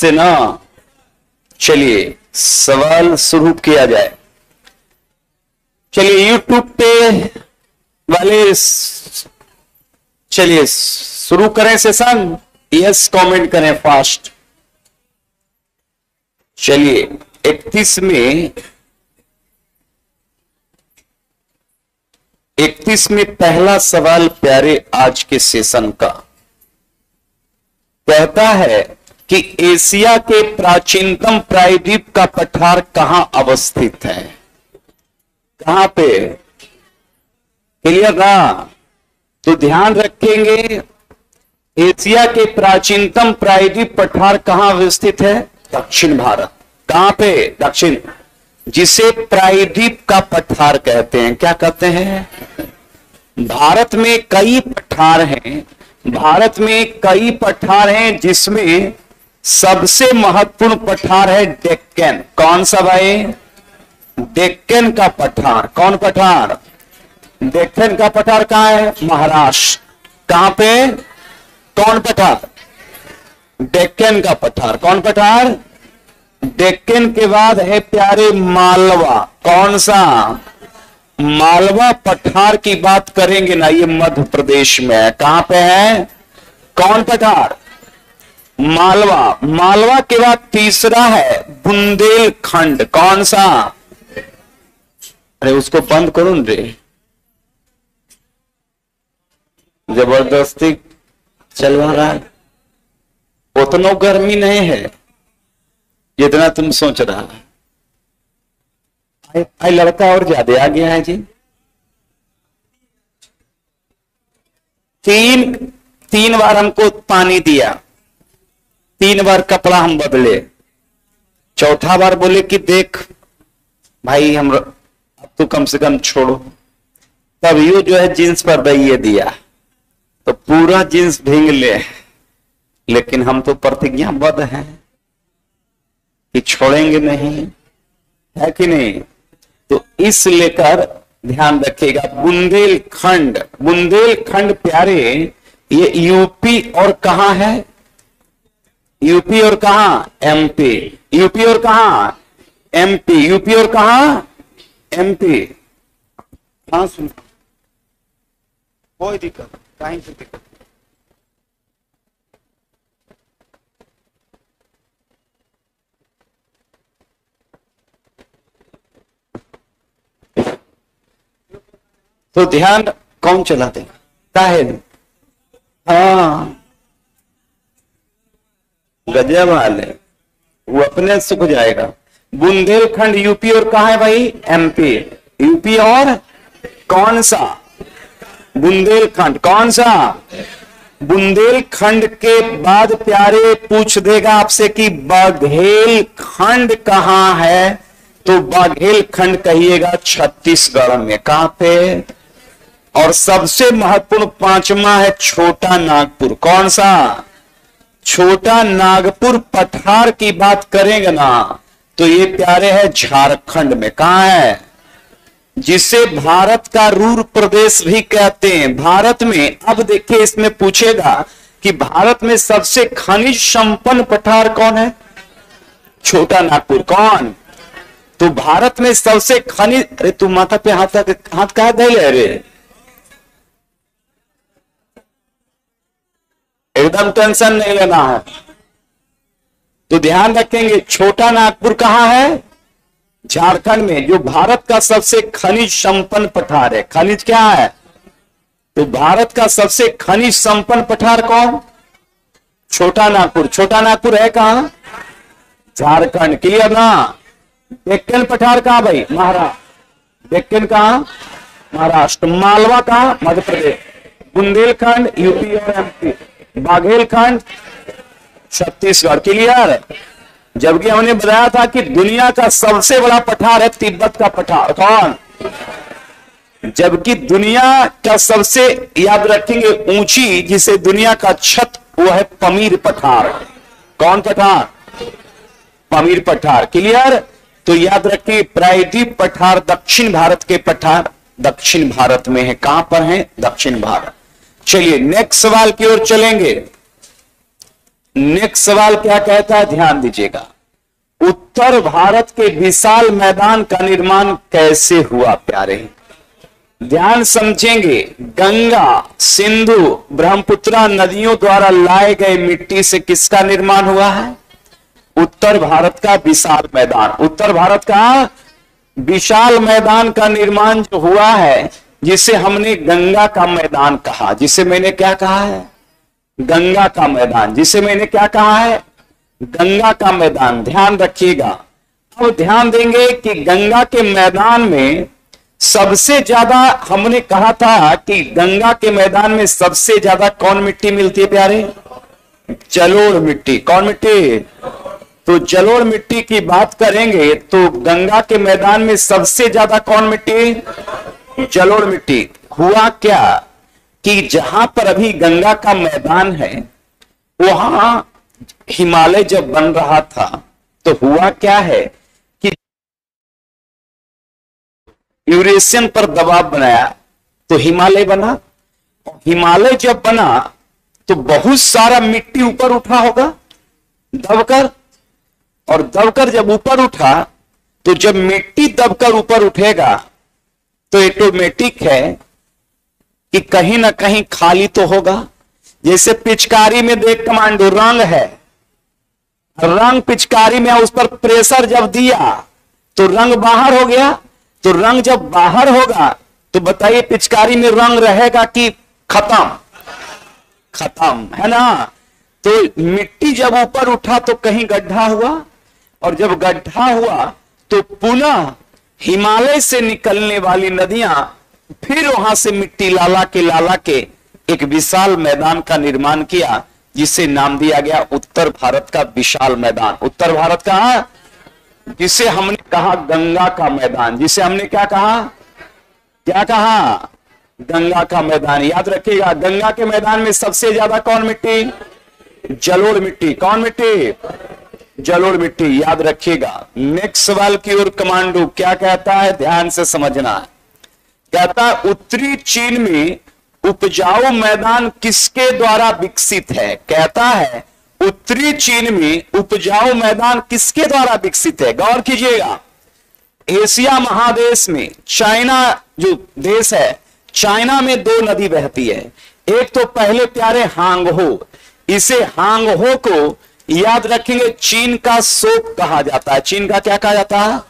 से ना। चलिए सवाल शुरू किया जाए। चलिए यूट्यूब पे वाले चलिए शुरू करें सेशन। यस कमेंट करें फास्ट। चलिए 31 में पहला सवाल प्यारे आज के सेशन का कहता है कि एशिया के प्राचीनतम प्रायद्वीप का पठार कहां अवस्थित है? कहां पे? क्लियर ना? तो ध्यान रखेंगे, एशिया के प्राचीनतम प्रायद्वीप पठार कहां अवस्थित है? दक्षिण भारत। कहां पे? दक्षिण, जिसे प्रायद्वीप का पठार कहते हैं। क्या कहते हैं? भारत में कई पठार हैं, भारत में कई पठार हैं, जिसमें सबसे महत्वपूर्ण पठार है डेक्कन। कौन सा भाई? डेक्कन का पठार। कौन पठार? डेक्कन का पठार कहां है? महाराष्ट्र। कहां पे? कौन पठार? डेक्कन का पठार। कौन पठार? डेक्कन के बाद है प्यारे मालवा। कौन सा? मालवा पठार की बात करेंगे ना, ये मध्य प्रदेश में है। कहां पे है? कौन पठार? मालवा। मालवा के बाद तीसरा है बुंदेलखंड। कौन सा? अरे उसको बंद करो रे, जबरदस्ती चलवा रहा है। उतना गर्मी नहीं है जितना तुम सोच रहा है। लड़का और ज्यादा आ गया है जी। तीन बार हमको पानी दिया, 3 बार कपड़ा हम बदले, चौथा बार बोले कि देख भाई हम अब तो कम से कम छोड़ो। तब यो जो है जींस पर दइए दिया तो पूरा जींस भींग ले, लेकिन हम तो प्रतिज्ञाबद्ध हैं कि छोड़ेंगे नहीं, है कि नहीं? तो इस लेकर ध्यान रखिएगा। बुंदेलखंड, बुंदेलखंड प्यारे ये यूपी और कहां है? यूपी और कहां? एमपी। यूपी और कहां? एमपी। यूपी और कहां? एमपी। हाँ सुन, कोई दिक्कत कहीं से दिक्कत। तो ध्यान कौन चलाते हैं? हाँ गजब हाल है, वो अपने सुख जाएगा। बुंदेलखंड यूपी और कहां है भाई? एमपी। यूपी और कौन सा? बुंदेलखंड। कौन सा? बुंदेलखंड के बाद प्यारे पूछ देगा आपसे कि बघेलखंड कहां है? तो बघेलखंड कहिएगा छत्तीसगढ़ में। कहां पे? और सबसे महत्वपूर्ण 5वां है छोटा नागपुर। कौन सा? छोटा नागपुर पठार की बात करेंगे ना तो ये प्यारे है झारखंड में। कहां है? जिसे भारत का रूर प्रदेश भी कहते हैं। भारत में अब देखिए इसमें पूछेगा कि भारत में सबसे खनिज संपन्न पठार कौन है? छोटा नागपुर। कौन? तो भारत में सबसे खनिज, अरे तू माथा पे हाथ कहा दे ले रे, एकदम टेंशन नहीं लेना है। तो ध्यान रखेंगे छोटा नागपुर कहां है? झारखंड में, जो भारत का सबसे खनिज संपन्न पठार है। खनिज क्या है? तो भारत का सबसे खनिज संपन्न पठार कौन? छोटा नागपुर। छोटा नागपुर है कहां? झारखंड। क्लियर ना? डेक्कन पठार कहां भाई? महाराष्ट्र। डेक्कन कहां? महाराष्ट्र। मालवा कहां? मध्य प्रदेश। बुंदेलखंड यूपी और एमपी। बघेलखंड छत्तीसगढ़। क्लियर? जबकि हमने बताया था कि दुनिया का सबसे बड़ा पठार है तिब्बत का पठार। कौन? जबकि दुनिया का सबसे, याद रखेंगे, ऊंची जिसे दुनिया का छत, वो है पमीर पठार। कौन पठार? पमीर पठार। क्लियर? तो याद रखिए प्रायद्वीप पठार दक्षिण भारत के पठार दक्षिण भारत में है। कहां पर है? दक्षिण भारत। चलिए नेक्स्ट सवाल की ओर चलेंगे। नेक्स्ट सवाल क्या कहता है, ध्यान दीजिएगा। उत्तर भारत के विशाल मैदान का निर्माण कैसे हुआ प्यारे? ध्यान समझेंगे। गंगा, सिंधु, ब्रह्मपुत्र नदियों द्वारा लाए गए मिट्टी से किसका निर्माण हुआ है? उत्तर भारत का विशाल मैदान। उत्तर भारत का विशाल मैदान का निर्माण जो हुआ है, जिसे हमने गंगा का मैदान कहा, जिसे मैंने क्या कहा है? गंगा का मैदान। जिसे मैंने क्या कहा है? गंगा का मैदान। ध्यान रखिएगा। अब ध्यान देंगे कि गंगा के मैदान में सबसे ज्यादा, हमने कहा था कि गंगा के मैदान में सबसे ज्यादा कौन मिट्टी मिलती है प्यारे? जलोढ़ मिट्टी। कौन मिट्टी? तो जलोढ़ मिट्टी की बात करेंगे तो गंगा के मैदान में सबसे ज्यादा कौन मिट्टी? जलोढ़ मिट्टी। हुआ क्या कि जहां पर अभी गंगा का मैदान है, वहां हिमालय जब बन रहा था तो हुआ क्या है कि यूरेशियन पर दबाव बनाया तो हिमालय बना। हिमालय जब बना तो बहुत सारा मिट्टी ऊपर उठा होगा दबकर, और दबकर जब ऊपर उठा तो जब मिट्टी दबकर ऊपर उठेगा तो ऑटोमेटिक है कि कहीं ना कहीं खाली तो होगा। जैसे पिचकारी में देख कमांडो, रंग है, रंग पिचकारी में उस पर प्रेशर जब दिया तो रंग बाहर हो गया। तो रंग जब बाहर होगा तो बताइए पिचकारी में रंग रहेगा कि खत्म? खत्म है ना। तो मिट्टी जब ऊपर उठा तो कहीं गड्ढा हुआ, और जब गड्ढा हुआ तो पुनः हिमालय से निकलने वाली नदियां फिर वहां से मिट्टी लाला के एक विशाल मैदान का निर्माण किया, जिसे नाम दिया गया उत्तर भारत का विशाल मैदान। उत्तर भारत का, जिसे हमने कहा गंगा का मैदान। जिसे हमने क्या कहा? क्या कहा? गंगा का मैदान। याद रखिएगा, गंगा के मैदान में सबसे ज्यादा कौन मिट्टी? जलोढ़ मिट्टी। कौन मिट्टी? जलोढ़ मिट्टी। याद रखिएगा। नेक्स्ट सवाल की ओर कमांडो क्या कहता है, ध्यान से समझना है। कहता है उत्तरी चीन में उपजाऊ मैदान किसके द्वारा विकसित है? कहता है उत्तरी चीन में उपजाऊ मैदान किसके द्वारा विकसित है? गौर कीजिएगा। एशिया महादेश में चाइना जो देश है, चाइना में दो नदी बहती है। एक तो पहले प्यारे हांगहो, इसे हांगहो को याद रखेंगे चीन का शोक कहा जाता है। चीन का क्या कहा जाता है?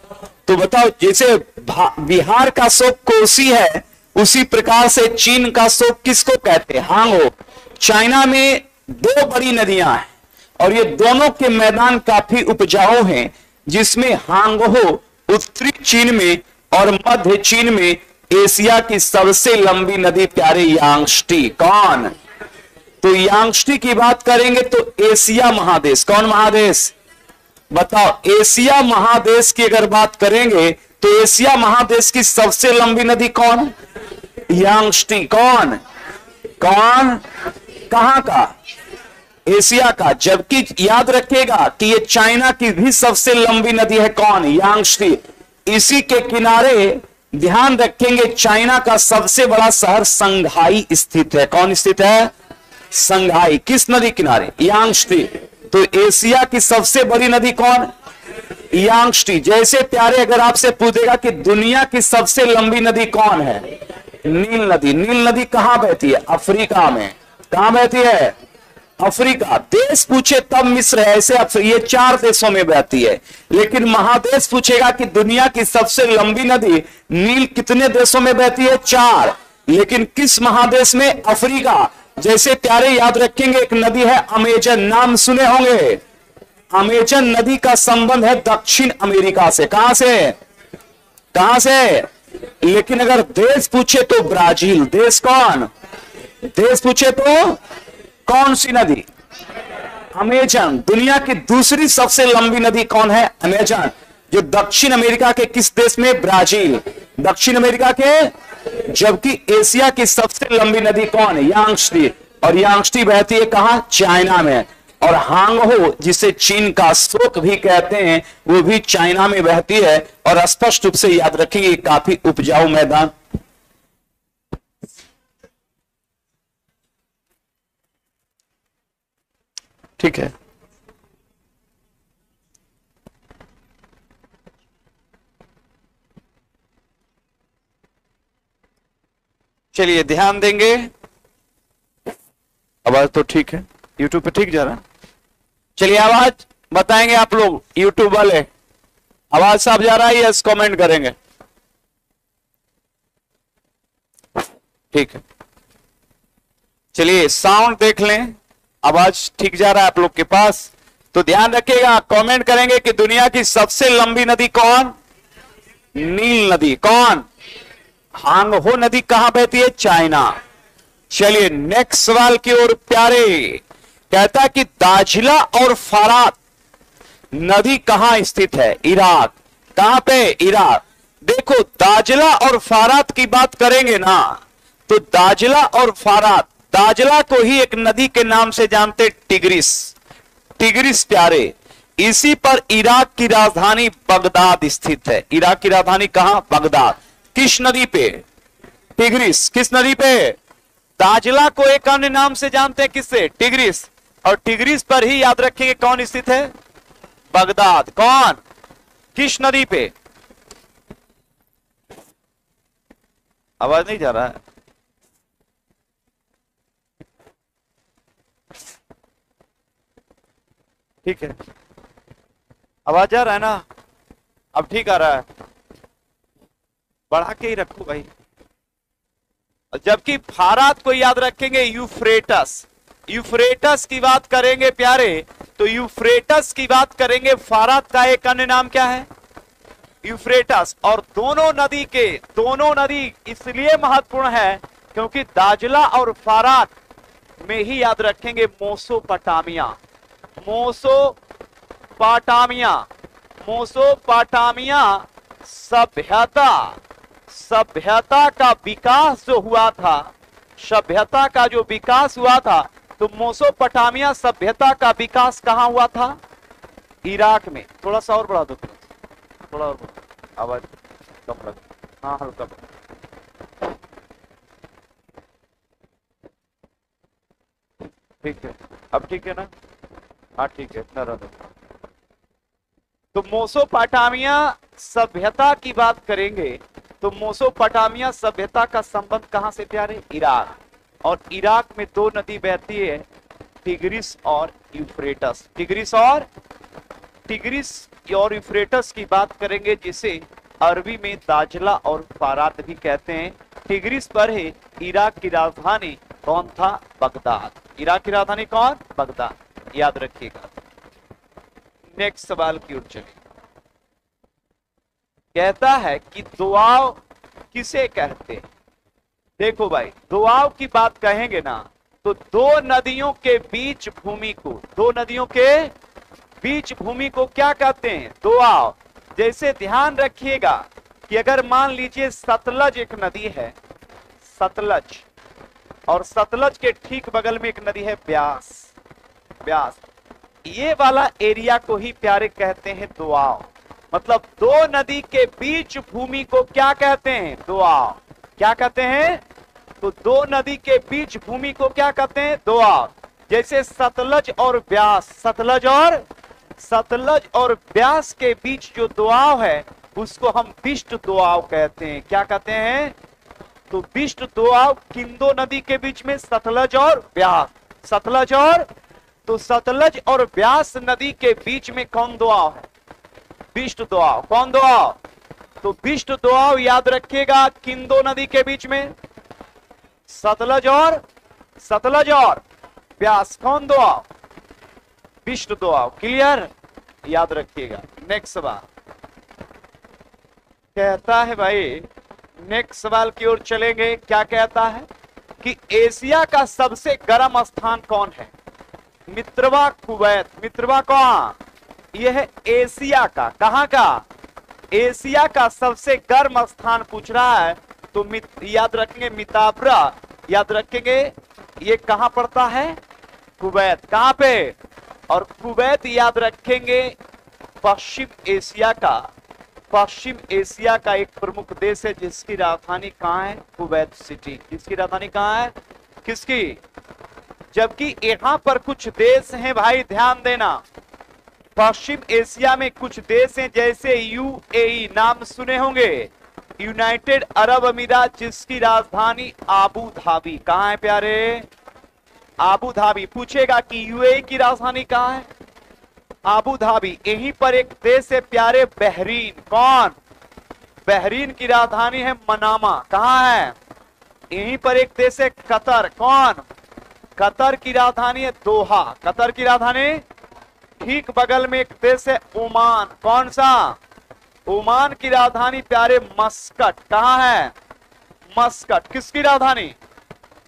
तो बताओ, जैसे बिहार का शोक कोसी है, उसी प्रकार से चीन का शोक किसको कहते हैं? हांगहो। चाइना में दो बड़ी नदियां हैं और ये दोनों के मैदान काफी उपजाऊ हैं, जिसमें हांगहो उत्तरी चीन में और मध्य चीन में एशिया की सबसे लंबी नदी प्यारे यांगस्टी। कौन? तो यांगस्टी की बात करेंगे तो एशिया महादेश। कौन महादेश? बताओ। एशिया महादेश की अगर बात करेंगे तो एशिया महादेश की सबसे लंबी नदी कौन? यांगस्टी। कौन? कौन? कहां का? एशिया का। जबकि याद रखिएगा कि ये चाइना की भी सबसे लंबी नदी है। कौन? यांगस्टी। इसी के किनारे ध्यान रखेंगे चाइना का सबसे बड़ा शहर संघाई स्थित है। कौन स्थित है? संघाई। किस नदी किनारे? यांगस्टी। तो एशिया की सबसे बड़ी नदी कौन? यांगस्टी। जैसे प्यारे अगर आपसे पूछेगा कि दुनिया की सबसे लंबी नदी कौन है? नील नदी। नील नदी कहां बहती है? अफ्रीका में। कहां बहती है? अफ्रीका। देश पूछे तब मिस्र है, ऐसे ये 4 देशों में बहती है। लेकिन महादेश पूछेगा कि दुनिया की सबसे लंबी नदी नील कितने देशों में बहती है? 4। लेकिन किस महादेश में? अफ्रीका। जैसे प्यारे याद रखेंगे एक नदी है अमेजन, नाम सुने होंगे। अमेजन नदी का संबंध है दक्षिण अमेरिका से। कहां से? कहां से? लेकिन अगर देश पूछे तो ब्राजील। देश कौन? देश पूछे तो कौन सी नदी? अमेजन। दुनिया की दूसरी सबसे लंबी नदी कौन है? अमेजन। जो दक्षिण अमेरिका के किस देश में? ब्राजील। दक्षिण अमेरिका के। जबकि एशिया की सबसे लंबी नदी कौन है? यांगस्टी। और यांगस्टी बहती है कहां? चाइना में। और हांगहो, जिसे चीन का शोक भी कहते हैं, वो भी चाइना में बहती है। और स्पष्ट रूप से याद रखेंगे काफी उपजाऊ मैदान। ठीक है, चलिए ध्यान देंगे। आवाज तो ठीक है, यूट्यूब पे ठीक जा रहा है। चलिए आवाज बताएंगे आप लोग, यूट्यूब वाले आवाज साफ जा रहा है? यस कमेंट करेंगे। ठीक है, चलिए साउंड देख लें, आवाज ठीक जा रहा है आप लोग के पास? तो ध्यान रखिएगा, कमेंट करेंगे कि दुनिया की सबसे लंबी नदी कौन? नील नदी। कौन? हांगहो नदी कहां बहती है? चाइना। चलिए नेक्स्ट सवाल की ओर प्यारे। कहता कि दाजिला और फरात नदी कहां स्थित है? इराक। कहां पे? इराक। देखो दाजिला और फरात की बात करेंगे ना, तो दाजिला और फरात, दाजिला को ही एक नदी के नाम से जानते, टिग्रिस। टिग्रिस प्यारे, इसी पर इराक की राजधानी बगदाद स्थित है। इराक की राजधानी कहां? बगदाद। किस नदी पे? टिग्रिस। किस नदी पे? दाजिला को एक अन्य नाम से जानते हैं, किससे? टिग्रिस। और टिग्रिस पर ही याद रखेंगे कौन स्थित है? बगदाद। कौन? किस नदी पे? आवाज नहीं जा रहा है? ठीक है, आवाज जा रहा है ना? अब ठीक आ रहा है? बढ़ा के ही रखो भाई। जबकि फारात को याद रखेंगे यूफ्रेटस। यूफ्रेटस की बात करेंगे प्यारे, तो यूफ्रेटस की बात करेंगे। फारात का एक अन्य नाम क्या है? यूफ्रेटस। और दोनों नदी इसलिए महत्वपूर्ण है क्योंकि दाजिला और फारात में ही याद रखेंगे मोसोपोटामिया। मोसोपोटामिया सभ्यता का विकास जो हुआ था, सभ्यता का जो विकास हुआ था, तो मोसोपोटामिया सभ्यता का विकास कहां हुआ था? इराक में। थोड़ा सा और बढ़ा दो, थोड़ा और बढ़ा, आवाज कम लग। हाँ हल्का। ठीक है, अब ठीक है ना? हाँ ठीक है, इतना रह दो। तो मोसोपोटामिया सभ्यता की बात करेंगे, तो मोसोपोटामिया सभ्यता का संबंध कहां से प्यारे? इराक। और इराक में दो नदी बहती है, टिग्रिस और यूफ्रेटस। टिग्रिस और यूफ्रेटस की बात करेंगे, जिसे अरबी में दाजिला और फरात भी कहते हैं। टिग्रिस पर है इराक की राजधानी कौन था? बगदाद। इराक की राजधानी कौन? बगदाद, याद रखिएगा। नेक्स्ट सवाल की ओर चलिए। कहता है कि दुआव किसे कहते हैं? देखो भाई, दुआव की बात कहेंगे ना, तो दो नदियों के बीच भूमि को क्या कहते हैं? दुआव। जैसे ध्यान रखिएगा कि अगर मान लीजिए सतलज एक नदी है, सतलज, और सतलज के ठीक बगल में एक नदी है ब्यास, ये वाला एरिया को ही प्यारे कहते हैं दुआव। मतलब दो नदी के बीच भूमि को क्या कहते हैं? दुआव। क्या कहते हैं? तो दो नदी के बीच भूमि को क्या कहते हैं? दुआव। जैसे सतलज और ब्यास के बीच जो दुआव है, उसको हम बिष्ट दुआव कहते हैं। क्या कहते हैं? तो बिष्ट दुआव किन नदी के बीच में? सतलज और ब्यास। सतलज और ब्यास नदी के बीच में कौन दुआव है? बिष्ट दुआव। कौन दुआव? तो बिष्ट दुआव याद रखिएगा किन दो नदी के बीच में? सतलज और ब्यास। कौन दुआव? बिष्ट दुआव। क्लियर? याद रखिएगा। नेक्स्ट सवाल कहता है भाई, नेक्स्ट सवाल की ओर चलेंगे। क्या कहता है कि एशिया का सबसे गर्म स्थान कौन है? मित्रवा कुवैत। मित्रवा कहां? यह है एशिया का। कहां का? एशिया का सबसे गर्म स्थान पूछ रहा है, तो याद रखेंगे मिताब्रा। याद रखेंगे ये कहां पड़ता है? कुवैत। कहां पे? और कुवैत याद रखेंगे पश्चिम एशिया का एक प्रमुख देश है, जिसकी राजधानी कहां है? Kuwait city. किसकी राजधानी कहां है? किसकी? जबकि यहां पर कुछ देश हैं भाई, ध्यान देना, पश्चिम एशिया में कुछ देश हैं जैसे यूएई, नाम सुने होंगे, यूनाइटेड अरब अमीरात, जिसकी राजधानी आबू धाबी। कहां है प्यारे? Abu Dhabi. पूछेगा कि यूएई की राजधानी कहां है? Abu Dhabi. यहीं पर एक देश है प्यारे, बहरीन। कौन? बहरीन की राजधानी है मनामा। कहां है? यहीं पर एक देश है कतर। कौन? कतर की राजधानी है दोहा। कतर की राजधानी। ठीक बगल में एक देश है ओमान। कौन सा? ओमान की राजधानी प्यारे मस्कट। कहां है? मस्कट। किसकी राजधानी?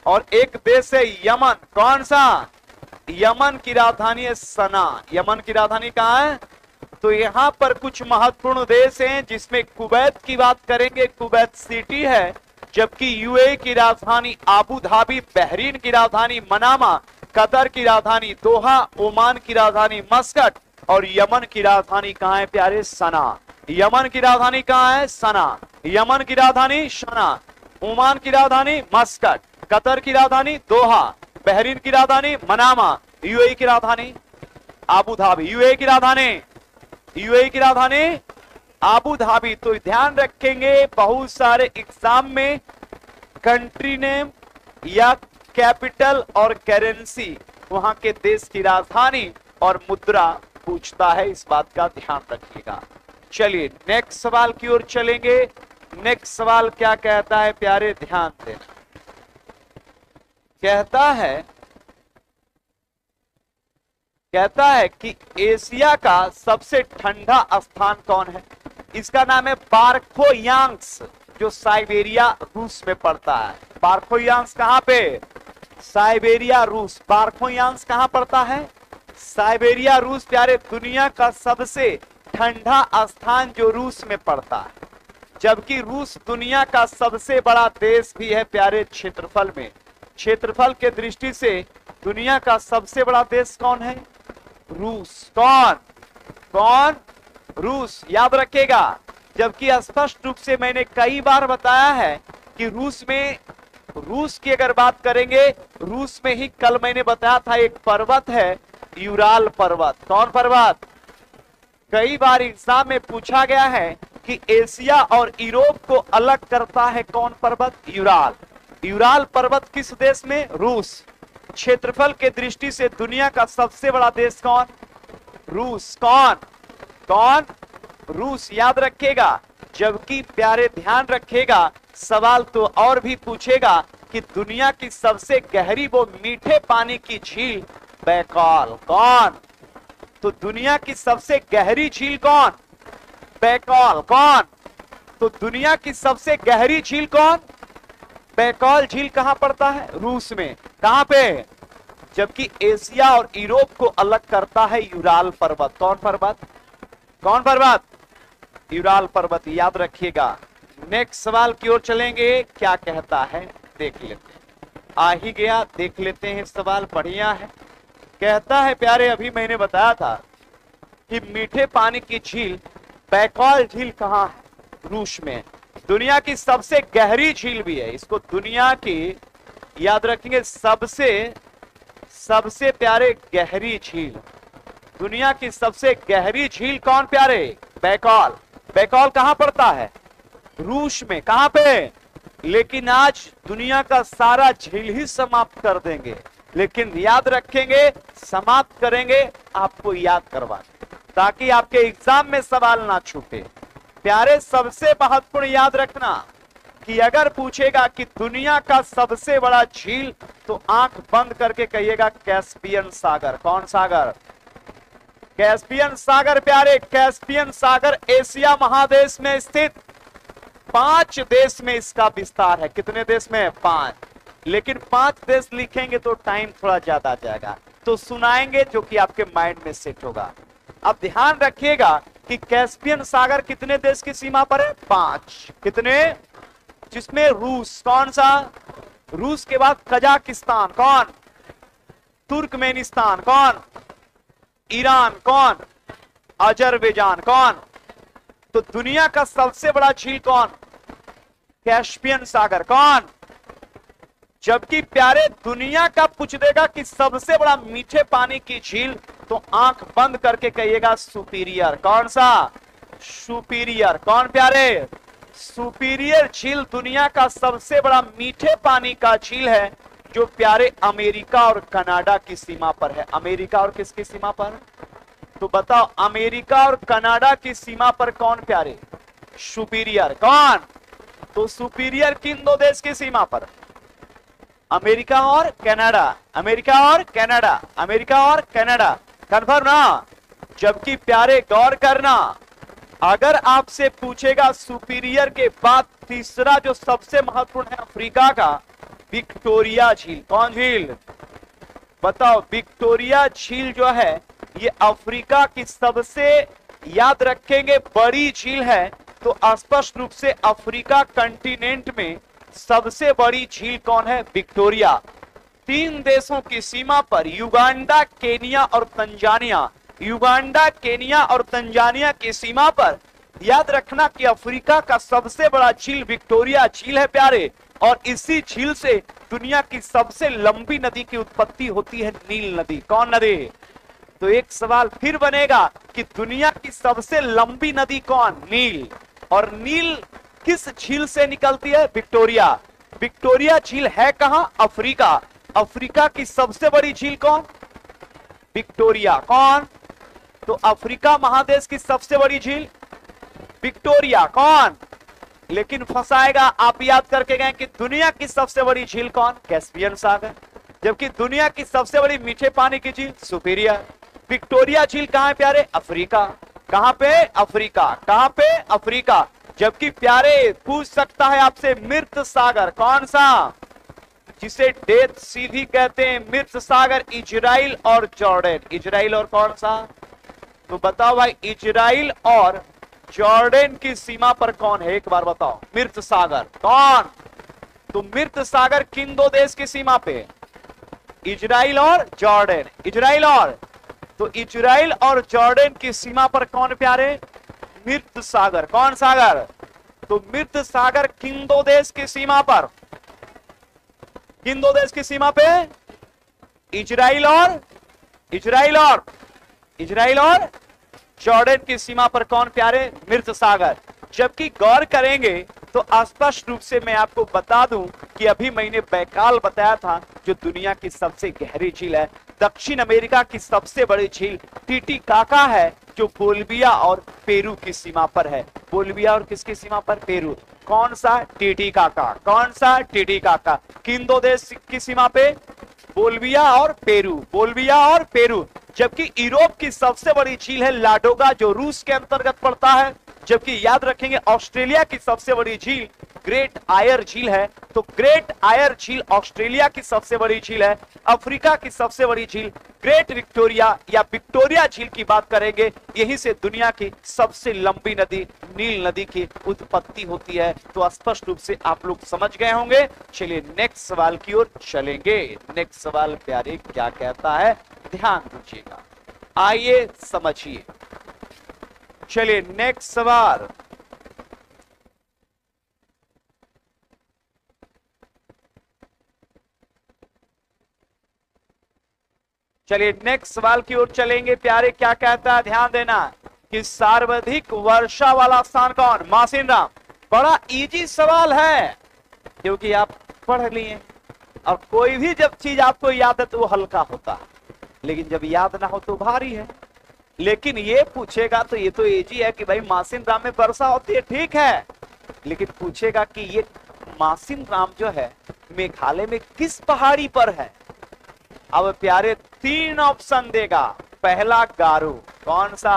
और एक देश है यमन। कौन सा? यमन की राजधानी है सना। यमन की राजधानी कहां है? तो यहां पर कुछ महत्वपूर्ण देश हैं, जिसमें कुवैत की बात करेंगे, कुवैत सिटी है, जबकि यूएई की राजधानी आबू धाबी, बहरीन की राजधानी मनामा, कतर की राजधानी दोहा, ओमान की राजधानी मस्कट और यमन की राजधानी कहां है प्यारे? सना। यमन की राजधानी कहां है? सना। यमन की राजधानी सना, ओमान की राजधानी मस्कट, कतर की राजधानी दोहा, बहरीन की राजधानी मनामा, यूएई की राजधानी आबू धाबी। यूएई की राजधानी, यूएई की राजधानी आबू धाबी। तो ध्यान रखेंगे, बहुत सारे एग्जाम में कंट्री नेम या कैपिटल और करेंसी, वहां के देश की राजधानी और मुद्रा पूछता है, इस बात का ध्यान रखिएगा। चलिए नेक्स्ट सवाल की ओर चलेंगे। नेक्स्ट सवाल क्या कहता है प्यारे? ध्यान देना। कहता है कि एशिया का सबसे ठंडा स्थान कौन है? इसका नाम है बारखोयांग्स, जो साइबेरिया रूस में पड़ता है। बारखोयांग्स कहां पे? साइबेरिया रूस। बारखोयांग्स कहां पड़ता है? साइबेरिया रूस प्यारे। दुनिया का सबसे ठंडा स्थान जो रूस में पड़ता है, जबकि रूस दुनिया का सबसे बड़ा देश भी है प्यारे क्षेत्रफल में। क्षेत्रफल के दृष्टि से दुनिया का सबसे बड़ा देश कौन है? रूस। कौन? कौन? रूस। याद रखेगा, जबकि स्पष्ट रूप से मैंने कई बार बताया है कि रूस की अगर बात करेंगे, रूस में ही कल मैंने बताया था एक पर्वत है यूराल पर्वत। कौन पर्वत? कई बार एग्जाम में पूछा गया है कि एशिया और यूरोप को अलग करता है कौन पर्वत? यूराल। यूराल पर्वत किस देश में? रूस। क्षेत्रफल के दृष्टि से दुनिया का सबसे बड़ा देश कौन? रूस। कौन? कौन? रूस। याद रखेगा, जबकि प्यारे ध्यान रखेगा, सवाल तो और भी पूछेगा कि दुनिया की सबसे गहरी वो मीठे पानी की झील बैकाल। कौन? तो दुनिया की सबसे गहरी झील कौन? बैकाल। कौन? तो दुनिया की सबसे गहरी झील कौन? बैकाल झील कहां पड़ता है? रूस में। कहां पे? जबकि एशिया और यूरोप को अलग करता है यूराल पर्वत। कौन पर्वत? कौन पर्वत? यूराल पर्वत। याद रखिएगा। नेक्स्ट सवाल की ओर चलेंगे, क्या कहता है देख लेते हैं। आ ही गया, देख लेते हैं सवाल। बढ़िया है। कहता है प्यारे, अभी मैंने बताया था कि मीठे पानी की झील बैकाल झील कहां है? रूस में। दुनिया की सबसे गहरी झील भी है। इसको दुनिया की, याद रखेंगे, सबसे प्यारे गहरी झील। दुनिया की सबसे गहरी झील कौन प्यारे? बैकाल। बैकाल कहां पड़ता है? रूस में। कहां पे? लेकिन आज दुनिया का सारा झील ही समाप्त कर देंगे, लेकिन याद रखेंगे, समाप्त करेंगे आपको याद करवा, ताकि आपके एग्जाम में सवाल ना छूटे। प्यारे सबसे महत्वपूर्ण याद रखना कि अगर पूछेगा कि दुनिया का सबसे बड़ा झील, तो आंख बंद करके कहिएगा कैस्पियन सागर। कौन सागर? कैस्पियन सागर प्यारे। कैस्पियन सागर एशिया महादेश में स्थित 5 देश में इसका विस्तार है। कितने देश में? 5। लेकिन 5 देश लिखेंगे तो टाइम थोड़ा ज्यादा आ जाएगा, तो सुनाएंगे जो कि आपके माइंड में सेट होगा। अब ध्यान रखिएगा कि कैस्पियन सागर कितने देश की सीमा पर है? 5। कितने? जिसमें रूस। कौन सा? रूस के बाद कजाकिस्तान। कौन? तुर्कमेनिस्तान। कौन? ईरान। कौन? अजरबैजान। कौन? तो दुनिया का सबसे बड़ा झील कौन? कैस्पियन सागर। कौन? जबकि प्यारे दुनिया का पूछ देगा कि सबसे बड़ा मीठे पानी की झील, तो आंख बंद करके कहिएगा सुपीरियर। कौन सा? सुपीरियर। कौन प्यारे? सुपीरियर झील दुनिया का सबसे बड़ा मीठे पानी का झील है, जो प्यारे अमेरिका और कनाडा की सीमा पर है। अमेरिका और किसकी सीमा पर? तो बताओ, अमेरिका और कनाडा की सीमा पर कौन प्यारे? सुपीरियर। कौन? तो सुपीरियर किन दो देश की सीमा पर? अमेरिका और कनाडा। अमेरिका और कनाडा। अमेरिका और कनाडा। कन्फर्म ना? जबकि प्यारे गौर करना, अगर आपसे पूछेगा सुपीरियर के बाद तीसरा जो सबसे महत्वपूर्ण है अफ्रीका का, विक्टोरिया झील। कौन झील? बताओ। विक्टोरिया झील जो है ये अफ्रीका की सबसे, याद रखेंगे, बड़ी झील है। तो स्पष्ट रूप से अफ्रीका कंटिनेंट में सबसे बड़ी झील कौन है? विक्टोरिया। 3 देशों की सीमा पर, युगांडा, केनिया और तंजानिया। युगांडा, केनिया और तंजानिया की सीमा पर याद रखना कि अफ्रीका का सबसे बड़ा झील विक्टोरिया झील है प्यारे। और इसी झील से दुनिया की सबसे लंबी नदी की उत्पत्ति होती है, नील नदी। कौन नदी? तो एक सवाल फिर बनेगा कि दुनिया की सबसे लंबी नदी कौन? नील। और नील किस झील से निकलती है? विक्टोरिया। विक्टोरिया झील है कहां? अफ्रीका। अफ्रीका की सबसे बड़ी झील कौन? विक्टोरिया। कौन? तो अफ्रीका महादेश की सबसे बड़ी झील विक्टोरिया। कौन? लेकिन फंसाएगा, आप याद करके गए कि दुनिया की सबसे बड़ी झील कौन? कैस्पियन सागर। जबकि दुनिया की सबसे बड़ी मीठे पानी की झील सुपीरियर। विक्टोरिया झील कहां है प्यारे? अफ्रीका। कहां पे? अफ्रीका। कहां पे? अफ्रीका। जबकि प्यारे पूछ सकता है आपसे मृत सागर। कौन सा? जिसे डेथ सी भी कहते हैं, मृत सागर, इजराइल और जॉर्डन। इजराइल और कौन सा? तो बताओ भाई, इजराइल और जॉर्डन की सीमा पर कौन है? एक बार बताओ। मृत सागर। कौन? तो मृत सागर किन 2 देश की सीमा पे? इजराइल और जॉर्डन। इजराइल और, तो इजराइल और जॉर्डन की सीमा पर कौन प्यारे? मृत सागर। कौन सागर? तो मृत सागर किन 2 देश की सीमा पर? किन 2 देश की सीमा पे? इजराइल और, इजराइल और, इजराइल और जॉर्डन की सीमा पर कौन प्यारे? मृत सागर। जबकि गौर करेंगे तो स्पष्ट रूप से मैं आपको बता दूं कि अभी मैंने बैकाल बताया था, जो दुनिया की सबसे गहरी झील है। दक्षिण अमेरिका की सबसे बड़ी झील टिटिकाका है, जो बोल्विया और पेरू की सीमा पर है। बोल्विया और किसकी सीमा पर? पेरू। कौन सा? टिटिकाका। कौन सा? टिटिकाका। किन 2 देश की सीमा पे? बोल्विया और पेरू। बोल्विया और पेरू। जबकि यूरोप की सबसे बड़ी झील है लाडोगा, जो रूस के अंतर्गत पड़ता है। जबकि याद रखेंगे ऑस्ट्रेलिया की सबसे बड़ी झील ग्रेट आयर झील है। तो ग्रेट आयर झील ऑस्ट्रेलिया की सबसे बड़ी झील है। अफ्रीका की सबसे बड़ी झील ग्रेट विक्टोरिया या विक्टोरिया झील की बात करेंगे। यहीं से दुनिया की सबसे लंबी नदी नील नदी की उत्पत्ति होती है। तो स्पष्ट रूप से आप लोग समझ गए होंगे। चलिए नेक्स्ट सवाल की ओर चलेंगे। नेक्स्ट सवाल प्यारे क्या कहता है, ध्यान दीजिएगा, आइए समझिए। चलिए नेक्स्ट सवाल, चलिए नेक्स्ट सवाल की ओर चलेंगे प्यारे। क्या कहता है, ध्यान देना कि सर्वाधिक वर्षा वाला स्थान कौन? मासिन राम। बड़ा इजी सवाल है क्योंकि आप पढ़ लिए, और कोई भी जब चीज आपको याद है तो वो हल्का होता है, लेकिन जब याद ना हो तो भारी है। लेकिन ये पूछेगा तो ये तो इजी है कि भाई मासिन राम में वर्षा होती है, ठीक है, लेकिन पूछेगा कि ये मासिन राम जो है मेघालय में किस पहाड़ी पर है। अब प्यारे 3 ऑप्शन देगा। पहला गारो। कौन सा?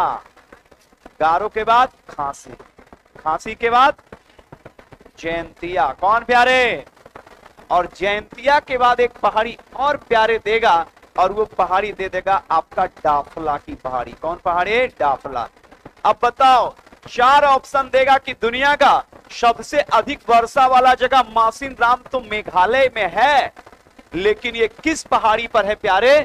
गारो के बाद खांसी, खांसी के बाद जयंतिया। कौन प्यारे? और जयंतिया के बाद एक पहाड़ी और प्यारे देगा, और वो पहाड़ी दे देगा आपका डाफला की पहाड़ी। कौन पहाड़ी? डाफला। अब बताओ, 4 ऑप्शन देगा कि दुनिया का सबसे अधिक वर्षा वाला जगह मासिन राम तो मेघालय में है, लेकिन ये किस पहाड़ी पर है प्यारे?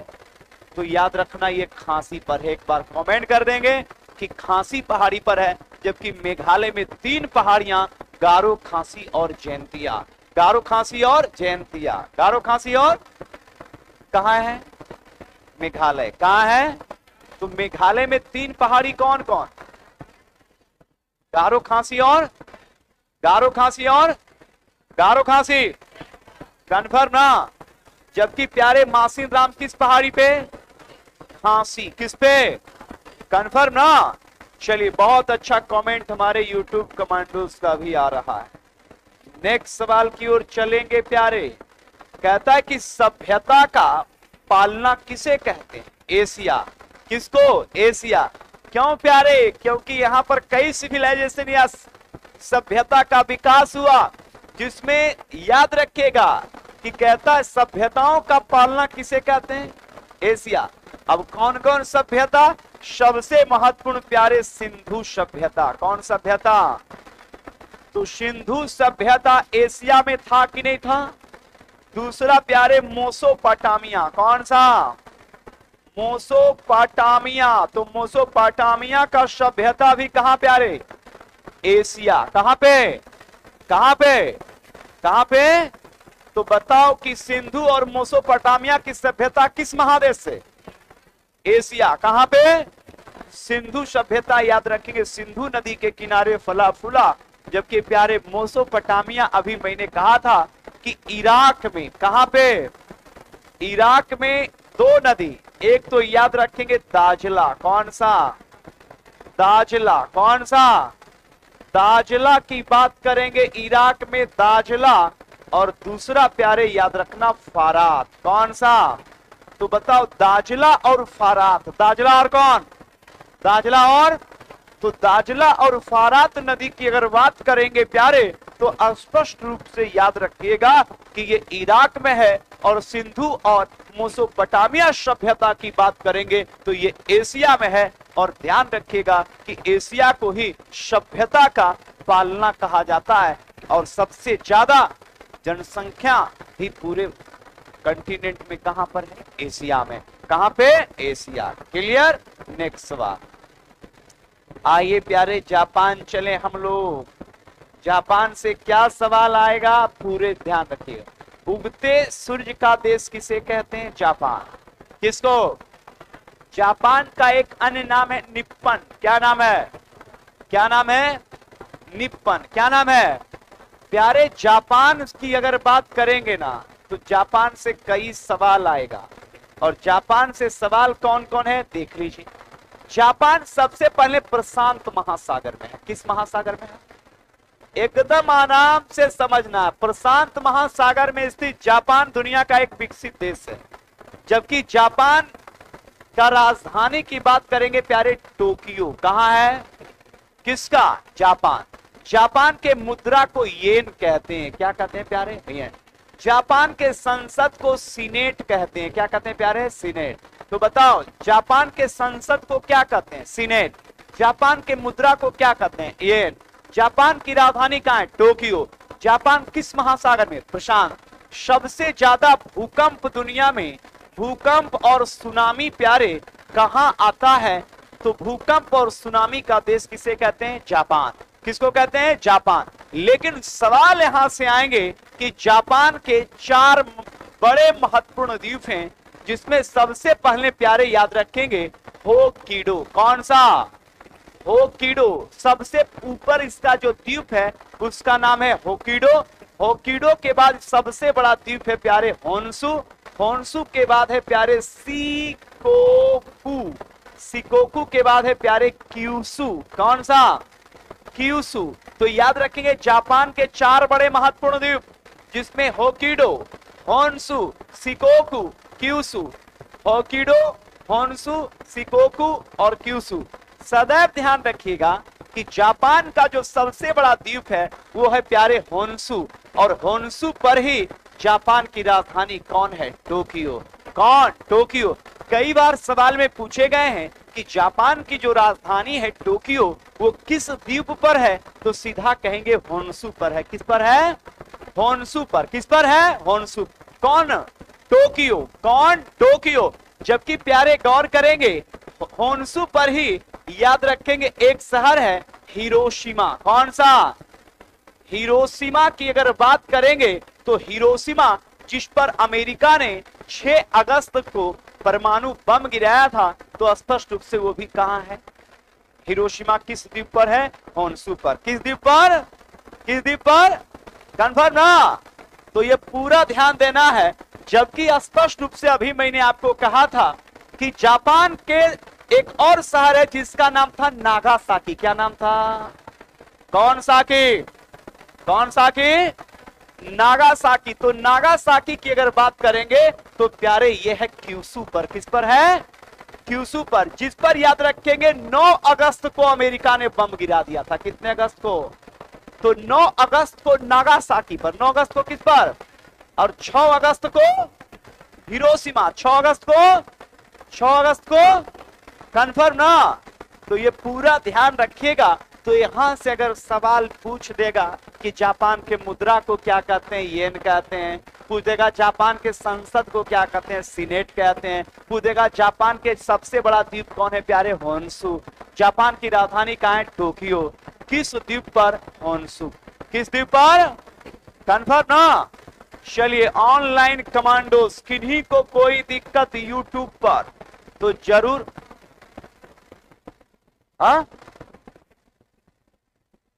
तो याद रखना ये खांसी पर है। एक बार कमेंट कर देंगे कि खांसी पहाड़ी पर है, जबकि मेघालय में 3 पहाड़ियां, गारो, खांसी और जयंतिया। गारो खासी और जयंतिया। गारो खासी और कहाँ है? मेघालय। कहाँ है? तो मेघालय में 3 पहाड़ी कौन कौन? गारो खासी और गारो खासी और गारो खासी, कन्फर्म ना? जबकि प्यारे मासिन राम किस पहाड़ी पे? खांसी। किस पे? कन्फर्म ना? चलिए, बहुत अच्छा कमेंट हमारे YouTube कमांडोज का भी आ रहा है। नेक्स्ट सवाल की ओर चलेंगे प्यारे। कहता है कि सभ्यता का पालना किसे कहते हैं? एशिया। किसको? एशिया। क्यों प्यारे? क्योंकि यहां पर कई सिविलाइजेशन या सभ्यता का विकास हुआ, जिसमें याद रखिएगा कि कहता है सभ्यताओं का पालना किसे कहते हैं? एशिया। अब कौन कौन सभ्यता? सबसे महत्वपूर्ण प्यारे सिंधु सभ्यता। कौन सभ्यता? तो सिंधु सभ्यता एशिया में था कि नहीं था? दूसरा प्यारे मोसोपोटामिया। कौन सा? मोसोपोटामिया। तो मोसोपोटामिया का सभ्यता भी कहां प्यारे? एशिया। कहां पे? कहां पे? कहां पे? तो बताओ कि सिंधु और मोसोपोटामिया की सभ्यता किस महादेश से? एशिया। कहां पे? सिंधु सभ्यता याद रखेंगे, सिंधु नदी के किनारे फला फूला। जबकि प्यारे मोसोपोटामिया अभी मैंने कहा था कि इराक में। कहां पे? इराक में 2 नदी, एक तो याद रखेंगे दाजला। कौन सा? दाजला। कौन सा? दाजला की बात करेंगे इराक में, दाजला। और दूसरा प्यारे याद रखना फारात। कौन सा? तो बताओ दाजला और फारात। दाजला और कौन? दाजला और, तो दाजला और फारात नदी की अगर बात करेंगे प्यारे, तो स्पष्ट रूप से याद रखिएगा कि ये इराक में है। और सिंधु और मोसोपोटामिया सभ्यता की बात करेंगे तो ये एशिया में है। और ध्यान रखिएगा कि एशिया को ही सभ्यता का पालना कहा जाता है। और सबसे ज्यादा जनसंख्या भी पूरे कंटिनेंट में कहां पर है? एशिया में। कहां पे? एशिया। क्लियर? नेक्स्ट सवाल। आइए प्यारे जापान चले हम लोग। जापान से क्या सवाल आएगा? पूरे ध्यान रखिएगा। उगते सूर्य का देश किसे कहते हैं? जापान। किसको? जापान का एक अन्य नाम है निप्पन। क्या नाम है? क्या नाम है? निप्पन। क्या नाम है प्यारे? जापान की अगर बात करेंगे ना, तो जापान से कई सवाल आएगा। और जापान से सवाल कौन कौन है देख लीजिए। जापान सबसे पहले प्रशांत महासागर में है। किस महासागर में है? एकदम आराम से समझना, प्रशांत महासागर में स्थित जापान दुनिया का एक विकसित देश है। जबकि जापान का राजधानी की बात करेंगे प्यारे, टोक्यो। कहां है? किसका? जापान। जापान के मुद्रा को येन कहते हैं। क्या कहते हैं प्यारे? येन। जापान के संसद को सीनेट कहते हैं। क्या कहते हैं प्यारे? सीनेट। तो बताओ जापान के संसद को क्या कहते हैं? सीनेट। जापान के मुद्रा को क्या कहते हैं? येन। जापान की राजधानी कहां है? टोक्यो। जापान किस महासागर में? प्रशांत। सबसे ज्यादा भूकंप दुनिया में, भूकंप और सुनामी प्यारे कहां आता है? तो भूकंप और सुनामी का देश किसे कहते हैं? जापान। किसको कहते हैं? जापान। लेकिन सवाल यहां से आएंगे कि जापान के 4 बड़े महत्वपूर्ण द्वीप हैं, जिसमें सबसे पहले प्यारे याद रखेंगे होक्काइडो। कौन सा? होक्काइडो। सबसे ऊपर इसका जो द्वीप है उसका नाम है होक्काइडो। होक्काइडो के बाद सबसे बड़ा द्वीप है प्यारे होन्शु। होन्शु के बाद है प्यारे शिकोकू। शिकोकू के बाद है प्यारे क्यूशु। कौन सा? क्यूशु। तो याद रखेंगे जापान के 4 बड़े महत्वपूर्ण द्वीप, जिसमें Hokkaido, Honshu, Shikoku, Kyushu. Hokkaido, Honshu, Shikoku और क्यूशु। सदैव ध्यान रखिएगा कि जापान का जो सबसे बड़ा द्वीप है वो है प्यारे होन्शु। और होन्शु पर ही जापान की राजधानी कौन है? टोक्यो। कौन? टोक्यो। कई बार सवाल में पूछे गए हैं कि जापान की जो राजधानी है टोक्यो वो किस द्वीप पर है? तो सीधा कहेंगे होन्शु पर है। किस पर है? होन्शु पर। किस पर है? होन्शु। कौन? टोक्यो। कौन? टोक्यो। जबकि प्यारे गौर करेंगे होन्शु पर ही याद रखेंगे एक शहर है हिरोशिमा। कौन सा? हिरोशिमा की अगर बात करेंगे तो हिरोशिमा जिस पर अमेरिका ने 6 अगस्त को परमाणु बम गिराया था, तो स्पष्ट रूप से वो भी कहां है? हिरोशिमा किस द्वीप पर है? होन्शु पर। किस द्वीप पर? किस द्वीप पर? कंफर्म ना? तो ये पूरा ध्यान देना है। जबकि स्पष्ट रूप से अभी मैंने आपको कहा था कि जापान के एक और शहर है जिसका नाम था नागासाकी। क्या नाम था? कौन साकी? कौन साकी? नागासाकी। तो नागासाकी की अगर बात करेंगे तो प्यारे ये है क्यूशू पर। किस पर है? क्यूशू पर, जिस पर याद रखेंगे 9 अगस्त को अमेरिका ने बम गिरा दिया था। कितने अगस्त को? तो 9 अगस्त को नागासाकी पर। 9 अगस्त को किस पर? और 6 अगस्त को हिरोशिमा। 6 अगस्त को, 6 अगस्त को कंफर्म ना? तो ये पूरा ध्यान रखिएगा। तो यहां से अगर सवाल पूछ देगा कि जापान के मुद्रा को क्या कहते हैं? येन कहते हैं। पूछ देगा जापान के संसद को क्या कहते हैं? सीनेट कहते हैं। पूछ देगा जापान के सबसे बड़ा द्वीप कौन है प्यारे? होन्शु। जापान की राजधानी कहां है? टोक्यो। किस द्वीप पर? होन्शु। किस द्वीप पर? कंफर्म ना? चलिए, ऑनलाइन कमांडोज, किन्हीं को कोई दिक्कत यूट्यूब पर तो जरूर। हाँ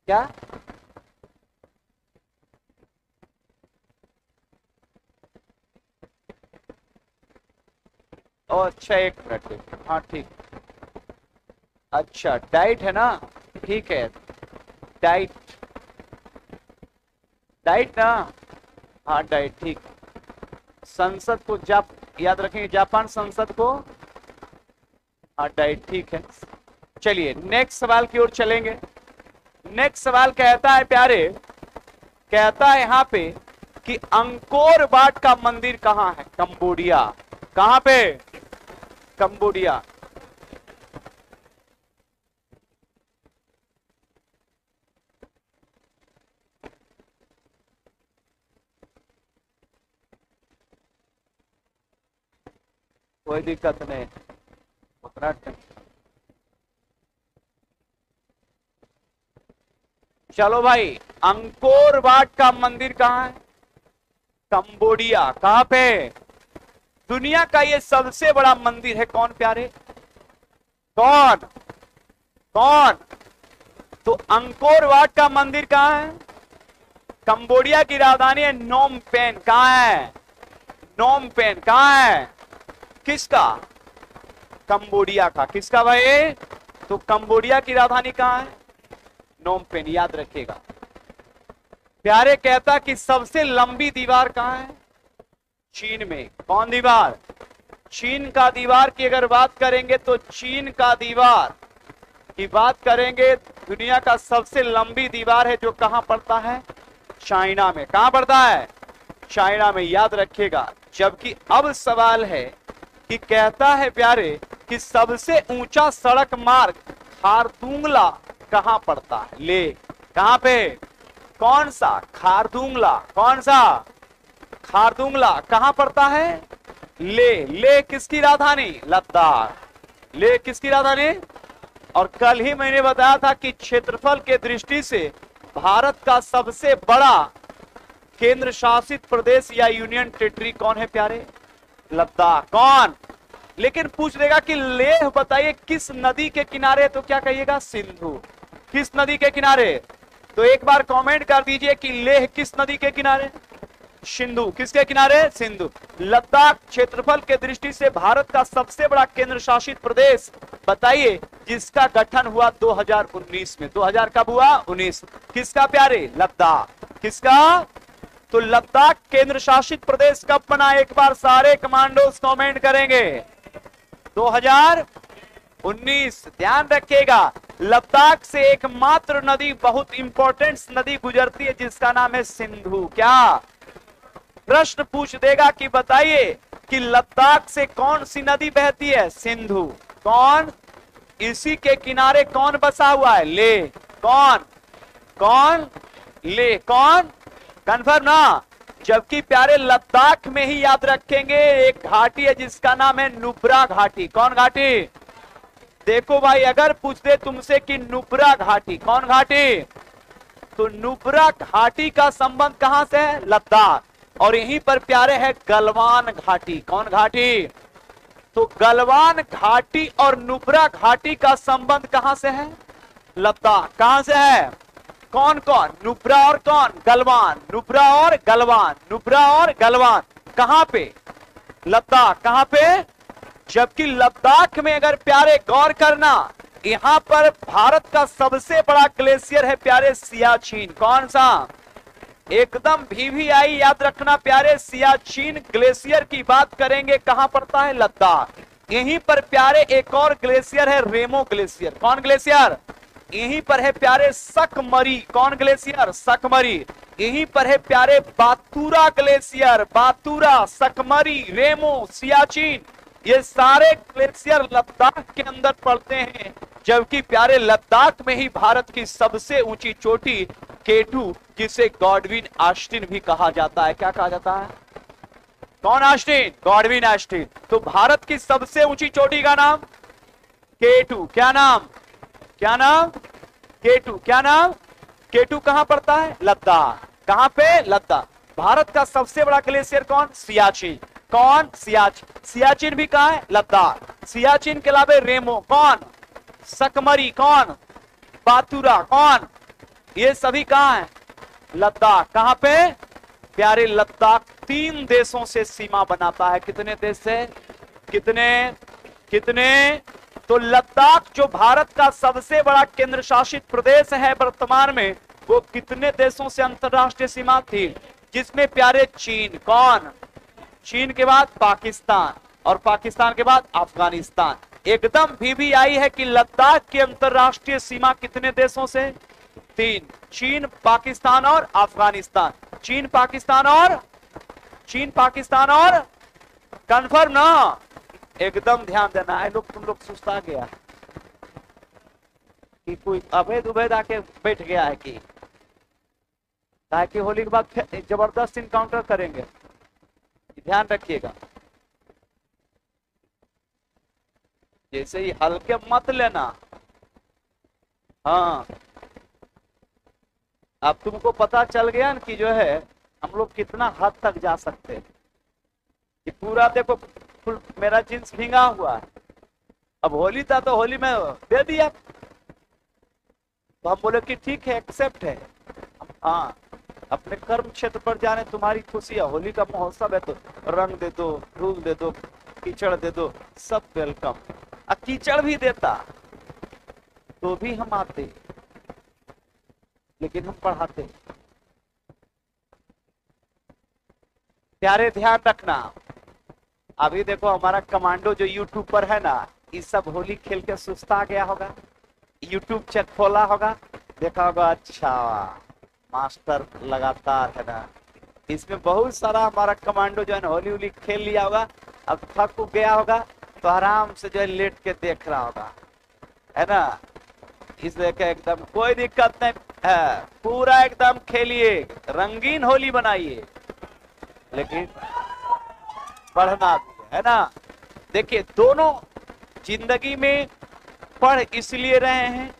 क्या? अच्छा, एक मिनट। हाँ ठीक। अच्छा, डाइट है ना? ठीक है, डाइट, डाइट ना? हाँ डाइट, ठीक। संसद को याद रखेंगे, जापान संसद को। हाँ डाइट, ठीक है। चलिए नेक्स्ट सवाल की ओर चलेंगे। नेक्स्ट सवाल कहता है प्यारे, कहता है यहां पे कि अंकोर वाट का मंदिर कहां है? कंबोडिया। कहां पे? कंबोडिया। कोई दिक्कत नहीं, उतना चलो भाई। अंकोर वाट का मंदिर कहां है? कंबोडिया। कहां पे? दुनिया का ये सबसे बड़ा मंदिर है। कौन प्यारे? कौन? कौन? तो अंकोर वाट का मंदिर कहां है? कंबोडिया की राजधानी है नोम पेन। कहां है? Phnom Penh. कहां है? किसका? कंबोडिया का। किसका भाई? तो कंबोडिया की राजधानी कहां है? Phnom Penh. याद रखिएगा प्यारे। कहता कि सबसे लंबी दीवार कहां है? चीन में। कौन दीवार? चीन का दीवार की अगर बात करेंगे तो चीन का दीवार की बात करेंगे, दुनिया का सबसे लंबी दीवार है जो कहां पड़ता है? चाइना में। कहां पड़ता है? चाइना में। याद रखिएगा। जबकि अब सवाल है कि कहता है प्यारे कि सबसे ऊंचा सड़क मार्ग खारदुंगला कहां पड़ता है? ले। कहां पे? कौन सा? खारदुंगला। कौन सा? खारदुंगला कहां पड़ता है? ले। ले किसकी राजधानी? लद्दाख। ले किसकी राजधानी? और कल ही मैंने बताया था कि क्षेत्रफल के दृष्टि से भारत का सबसे बड़ा केंद्र शासित प्रदेश या यूनियन टेरिटरी कौन है प्यारे? लद्दाख। कौन? लेकिन पूछ देगा कि लेह बताइए किस नदी के किनारे, तो क्या कहिएगा? सिंधु। किस नदी के किनारे? तो एक बार कमेंट कर दीजिए कि लेह किस नदी के किनारे? सिंधु। किसके किनारे? सिंधु। लद्दाख क्षेत्रफल के दृष्टि से भारत का सबसे बड़ा केंद्र शासित प्रदेश बताइए, जिसका गठन हुआ 2019 में। 2000 कब हुआ? 19। किसका प्यारे? लद्दाख। किसका? तो लद्दाख केंद्र शासित प्रदेश कब बना? एक बार सारे कमांडोज कमेंट करेंगे। 2019। ध्यान रखिएगा, लद्दाख से एकमात्र नदी, बहुत इंपॉर्टेंट नदी गुजरती है जिसका नाम है सिंधु। क्या? प्रश्न पूछ देगा कि बताइए कि लद्दाख से कौन सी नदी बहती है? सिंधु। कौन? इसी के किनारे कौन बसा हुआ है? ले। कौन? कौन? ले। कौन? कंफर्म ना? जबकि प्यारे लद्दाख में ही याद रखेंगे एक घाटी है जिसका नाम है नुब्रा घाटी। कौन घाटी? देखो भाई, अगर पूछ दे तुमसे कि नुब्रा घाटी, कौन घाटी? तो नुब्रा घाटी का संबंध कहां से है? लद्दाख। और यहीं पर प्यारे है गलवान घाटी। कौन घाटी? तो गलवान घाटी और नुब्रा घाटी का संबंध कहां से है? लद्दाख। कहां से है? कौन कौन? नुब्रा और कौन? गलवान। नुब्रा और गलवान, नुब्रा और गलवान कहां पे? लद्दाख। कहां पे? जबकि लद्दाख में अगर प्यारे गौर करना, यहां पर भारत का सबसे बड़ा ग्लेशियर है प्यारे सियाचिन। कौन सा? एकदम VVI याद रखना प्यारे, सियाचिन ग्लेशियर की बात करेंगे कहां पड़ता है? लद्दाख। यहीं पर प्यारे एक और ग्लेशियर है रेमो ग्लेशियर। कौन ग्लेशियर? यहीं पर है प्यारे सकमरी। कौन ग्लेशियर? सकमरी। यहीं पर है प्यारे बातूरा ग्लेशियर। बातूरा, सकमरी, रेमो, सियाचिन, ये सारे ग्लेशियर लद्दाख के अंदर पड़ते हैं। जबकि प्यारे लद्दाख में ही भारत की सबसे ऊंची चोटी K2, जिसे गॉडविन ऑस्टिन भी कहा जाता है। क्या कहा जाता है? कौन ऑस्टिन? Godwin Austen. तो भारत की सबसे ऊंची चोटी का नाम K2। क्या नाम? क्या नाम? K2। क्या नाम? K2 कहां पड़ता है? लद्दाख। कहां पे? लद्दाख। भारत का सबसे बड़ा ग्लेशियर कौन? सियाचिन। कौन? सियाचिन। सियाचिन भी कहां है? लद्दाख। सियाचिन के अलावा रेमो, कौन? सकमरी, कौन? बातूरा, कौन? ये सभी कहां है? लद्दाख। कहां पे? प्यारे लद्दाख 3 देशों से सीमा बनाता है। कितने देश से? कितने? कितने? तो लद्दाख जो भारत का सबसे बड़ा केंद्र शासित प्रदेश है वर्तमान में, वो कितने देशों से अंतरराष्ट्रीय सीमा थी? जिसमें प्यारे चीन। कौन? चीन के बाद पाकिस्तान, और पाकिस्तान के बाद अफगानिस्तान। एकदम VVI है कि लद्दाख की अंतरराष्ट्रीय सीमा कितने देशों से? 3। चीन, पाकिस्तान और अफगानिस्तान। चीन, पाकिस्तान और कंफर्म ना? एकदम ध्यान देना है लोग। तुम लोग सुस्ता गया कि कोई अवैध उवैध आके बैठ गया है कि ताकि होली के बाद जबरदस्त इनकाउंटर करेंगे। ध्यान रखिएगा, जैसे ही हल्के मत लेना। हाँ, अब तुमको पता चल गया ना कि जो है हम लोग कितना हद तक जा सकते हैं। कि पूरा देखो फुल मेरा जींस भींगा हुआ है। अब होली था तो होली में दे दिया, तो हम बोले कि ठीक है, एक्सेप्ट है। हाँ, अपने कर्म क्षेत्र पर जाने तुम्हारी खुशी है। होली का महोत्सव है तो रंग दे दो, धूल दे दो, कीचड़ दे दो, सब वेलकम। कीचड़ भी देता तो भी हम आते, लेकिन हम पढ़ाते। प्यारे ध्यान रखना, अभी देखो हमारा कमांडो जो यूट्यूब पर है ना, इस सब होली खेल के सुस्ता गया होगा। यूट्यूब चेक खोला होगा, देखा होगा अच्छा मास्टर लगातार है ना। इसमें बहुत सारा हमारा कमांडो जो है ना होली होली खेल लिया होगा। अब थक गया होगा तो आराम से जो है लेट के देख रहा होगा, है ना। इसलिए एकदम कोई दिक्कत नहीं है, पूरा एकदम खेलिए, रंगीन होली बनाइए, लेकिन पढ़ना भी है ना। देखिए, दोनों जिंदगी में पढ़ इसलिए रहे हैं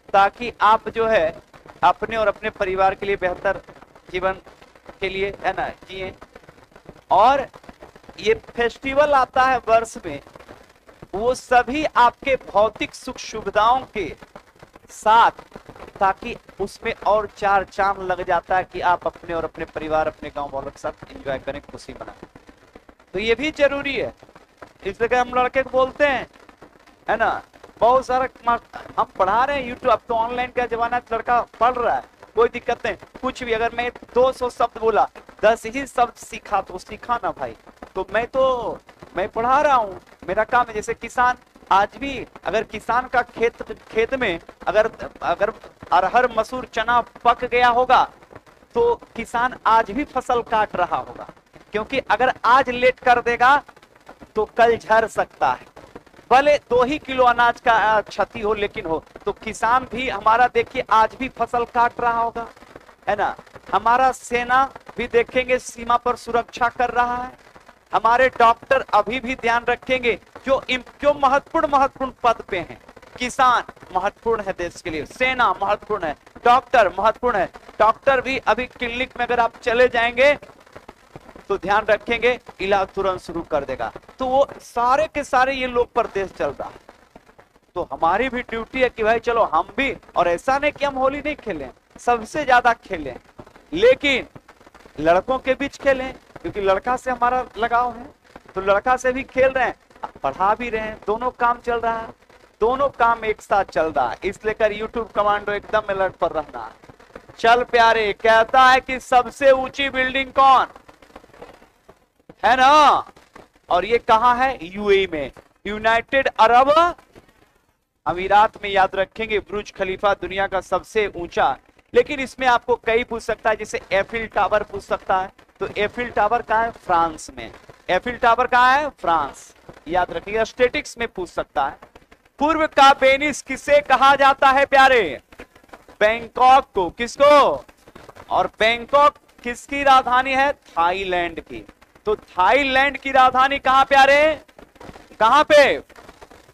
ताकि आप जो है अपने और अपने परिवार के लिए बेहतर जीवन के लिए है ना जिए। और ये फेस्टिवल आता है वर्ष में, वो सभी आपके भौतिक सुख सुविधाओं के साथ, ताकि उसमें और 4 चांद लग जाता है कि आप अपने और अपने परिवार, अपने गांव वालों के साथ एंजॉय करें, खुशी मनाएं। तो ये भी जरूरी है। इसलिए हम लड़के को बोलते हैं, है ना, बहुत सारा हम पढ़ा रहे हैं यूट्यूब। अब तो ऑनलाइन का जमाना है, लड़का पढ़ रहा है, कोई दिक्कत नहीं। कुछ भी अगर मैं 200 शब्द बोला, 10 ही शब्द सीखा तो सीखा ना भाई। तो मैं पढ़ा रहा हूँ, मेरा काम है। जैसे किसान आज भी अगर किसान का खेत में अगर अरहर, मसूर, चना पक गया होगा तो किसान आज भी फसल काट रहा होगा, क्योंकि अगर आज लेट कर देगा तो कल झड़ सकता है। भले 2 ही किलो अनाज का क्षति हो, लेकिन हो। तो किसान भी हमारा देखिए आज भी फसल काट रहा होगा, है ना। हमारा सेना भी देखेंगे सीमा पर सुरक्षा कर रहा है। हमारे डॉक्टर अभी भी ध्यान रखेंगे जो महत्वपूर्ण पद पे हैं, किसान महत्वपूर्ण है देश के लिए, सेना महत्वपूर्ण है, डॉक्टर महत्वपूर्ण है। डॉक्टर भी अभी क्लिनिक में अगर आप चले जाएंगे तो ध्यान रखेंगे इलाज तुरंत शुरू कर देगा। तो वो सारे के सारे ये लोग पर देश चल रहा है। तो हमारी भी ड्यूटी है कि भाई चलो हम भी, और ऐसा नहीं कि हम होली नहीं खेलें, सबसे ज्यादा खेलें, लेकिन लड़कों के बीच खेलें, क्योंकि लड़का से हमारा लगाव है, तो लड़का से भी खेल रहे हैं, पढ़ा भी रहे हैं, दोनों काम चल रहा है, दोनों काम एक साथ चल रहा है। इसलिए कर यूट्यूब कमांडो एकदम अलर्ट पर रहना है। चल प्यारे, कहता है कि सबसे ऊंची बिल्डिंग कौन है ना, और ये कहां है, यूएई में, यूनाइटेड अरब अमीरात में। याद रखेंगे बुर्ज खलीफा दुनिया का सबसे ऊंचा, लेकिन इसमें आपको कई पूछ सकता है, जैसे एफिल टावर पूछ सकता है। तो एफिल टावर कहां है, फ्रांस में। एफिल टावर कहां है, फ्रांस। याद रखिएगा, स्टेटिक्स में पूछ सकता है। पूर्व का वेनिस किसे कहा जाता है प्यारे, बैंकॉक को। किसको, और बैंकॉक किसकी राजधानी है, थाईलैंड की। तो थाईलैंड की राजधानी कहां प्यारे, कहां पे,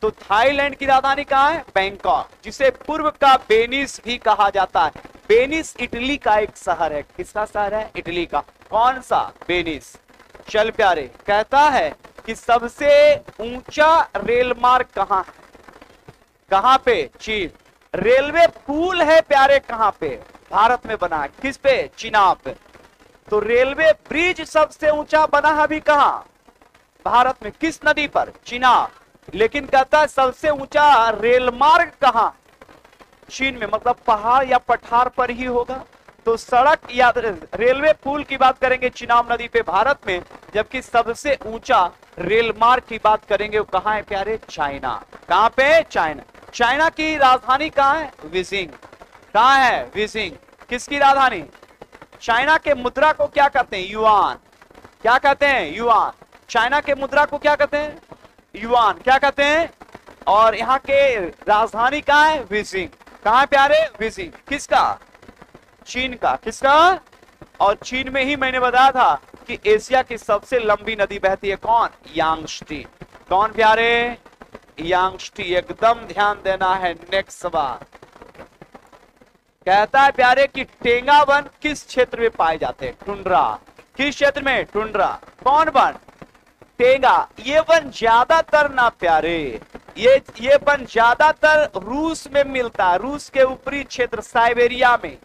तो थाईलैंड की राजधानी कहां है, बैंकॉक, जिसे पूर्व का वेनिस भी कहा जाता है। वेनिस इटली का एक शहर है। किसका शहर है, इटली का। कौन सा, वेनिस। चल प्यारे, कहता है कि सबसे ऊंचा रेल मार्ग कहां है, कहां पे, चीन। रेलवे पुल है प्यारे, कहां पे, भारत में बना है। किस पे, चिनाब पे। तो रेलवे ब्रिज सबसे ऊंचा बना है अभी कहां, भारत में। किस नदी पर, चिनाब। लेकिन कहता है सबसे ऊंचा रेल मार्ग कहां, चीन में, मतलब पहाड़ या पठार पर ही होगा। तो सड़क या रेलवे पुल की बात करेंगे चिनाब नदी पे भारत में, जबकि सबसे ऊंचा रेल मार्ग की बात करेंगे वो कहां है प्यारे, चाइना। कहां पे, चाइना। चाइना की राजधानी कहां है, बीजिंग। कहां है, बीजिंग। किसकी राजधानी, चाइना के मुद्रा को क्या कहते हैं, युआन। क्या कहते हैं, युआन। चाइना के मुद्रा को क्या कहते हैं, युआन। क्या कहते हैं, और यहाँ के राजधानी कहां है, बीजिंग। कहां है प्यारे, बीजिंग। किसका, चीन का। किसका, और चीन में ही मैंने बताया था कि एशिया की सबसे लंबी नदी बहती है, कौन, यांगस्टी। कौन प्यारे, यांगस्टी। एकदम ध्यान देना है। नेक्स्ट सवाल कहता है प्यारे कि टेंगा वन किस क्षेत्र में पाए जाते हैं, टुंड्रा। किस क्षेत्र में, टुंड्रा। कौन वन, टेंगा। ये वन ज्यादातर ना प्यारे, ये वन ज्यादातर रूस में मिलता है, रूस के ऊपरी क्षेत्र, साइबेरिया में,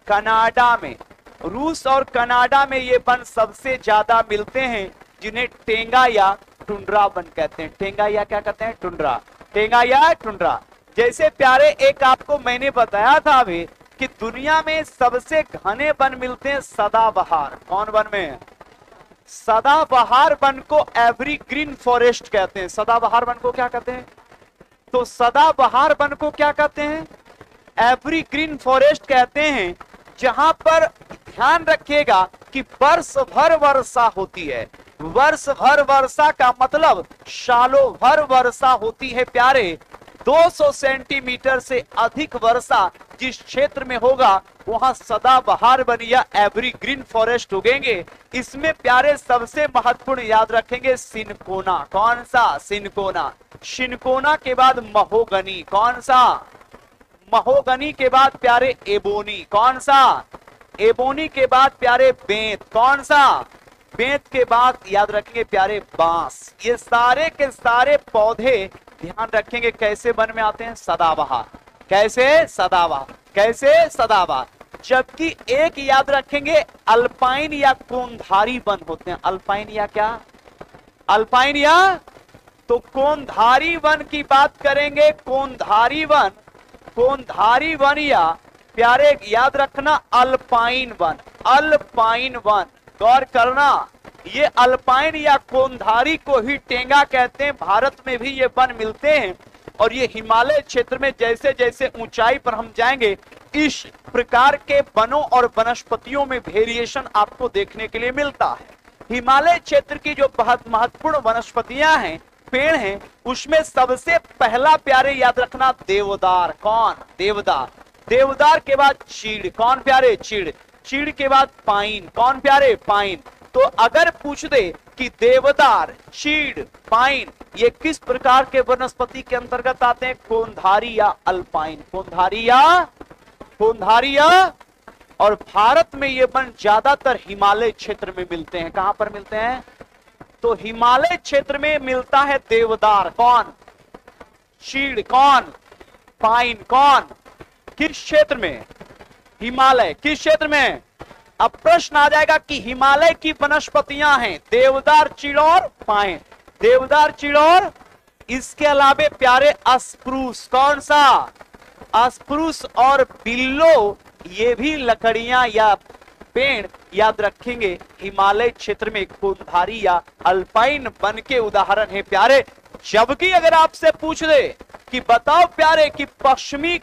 कनाडा में। रूस और कनाडा में ये वन सबसे ज्यादा मिलते हैं, जिन्हें टेंगा या टुंड्रा वन कहते हैं। टेंगा या क्या कहते हैं, टुंड्रा। टेंगा या टुंड्रा। जैसे प्यारे एक आपको मैंने बताया था अभी कि दुनिया में सबसे घने वन मिलते हैं सदाबहार। कौन वन में, सदाबहार वन को एवरग्रीन फॉरेस्ट कहते हैं। सदाबहार वन को क्या कहते हैं, तो सदाबहार वन को क्या कहते हैं, एवरग्रीन फॉरेस्ट कहते हैं, जहां पर ध्यान रखिएगा कि वर्ष भर वर्षा होती है। वर्ष भर वर्षा का मतलब सालों भर वर्षा होती है प्यारे। 200 सेंटीमीटर से अधिक वर्षा जिस क्षेत्र में होगा वहां सदाबहार वन या एवरग्रीन फॉरेस्ट उगेंगे। इसमें प्यारे सबसे महत्वपूर्ण याद रखेंगे सिनकोना। कौन सा, सिनकोना। सिनकोना के बाद महोगनी। कौन सा, महोगनी के बाद प्यारे एबोनी। कौन सा, एबोनी के बाद प्यारे बेंत। कौन सा, बेंत के बाद याद रखेंगे प्यारे बांस। ये सारे के सारे पौधे ध्यान रखेंगे कैसे वन में आते हैं, सदाबहार। कैसे, सदाबहार। कैसे, सदाबहार। जबकि एक याद रखेंगे अल्पाइन या कोनधारी वन होते हैं। अल्पाइन या क्या, अल्पाइन या, तो कोनधारी वन की बात करेंगे। कोनधारी वन, कोनधारी वन या प्यारे याद रखना अल्पाइन वन। अल्पाइन वन, गौर करना, ये अल्पाइन या कोनधारी को ही टेंगा कहते हैं। भारत में भी ये वन मिलते हैं, और ये हिमालय क्षेत्र में जैसे जैसे ऊंचाई पर हम जाएंगे इस प्रकार के वनों और वनस्पतियों में वेरिएशन आपको देखने के लिए मिलता है। हिमालय क्षेत्र की जो बहुत महत्वपूर्ण वनस्पतियां हैं, पेड़ हैं, उसमें सबसे पहला प्यारे याद रखना देवदार। कौन, देवदार। देवदार के बाद चीड़। कौन प्यारे, चीड़। चीड़ के बाद पाइन। कौन प्यारे, पाइन। तो अगर पूछ दे कि कि देवदार, चीड़, पाइन ये किस प्रकार के वनस्पति के अंतर्गत आते हैं? कोंधारी या अल्पाइन। कोंधारी या और भारत में ये वन ज्यादातर हिमालय क्षेत्र में मिलते हैं। कहां पर मिलते हैं? तो हिमालय क्षेत्र में मिलता है देवदार। कौन? चीड़। कौन? पाइन। कौन? किस क्षेत्र में? हिमालय। किस क्षेत्र में? अब प्रश्न आ जाएगा कि हिमालय की वनस्पतियां हैं देवदार, चीड़ और पाइन। देवदार, चीड़ और इसके अलावे प्यारे अस्प्रूस। कौन सा? अस्प्रूस और बिल्लो, ये भी लकड़ियां या पेड़ याद रखेंगे हिमालय क्षेत्र में कोंधारी या अल्पाइन वन के उदाहरण है प्यारे। जबकि अगर आपसे पूछ दे कि बताओ प्यारे कि पश्चिमी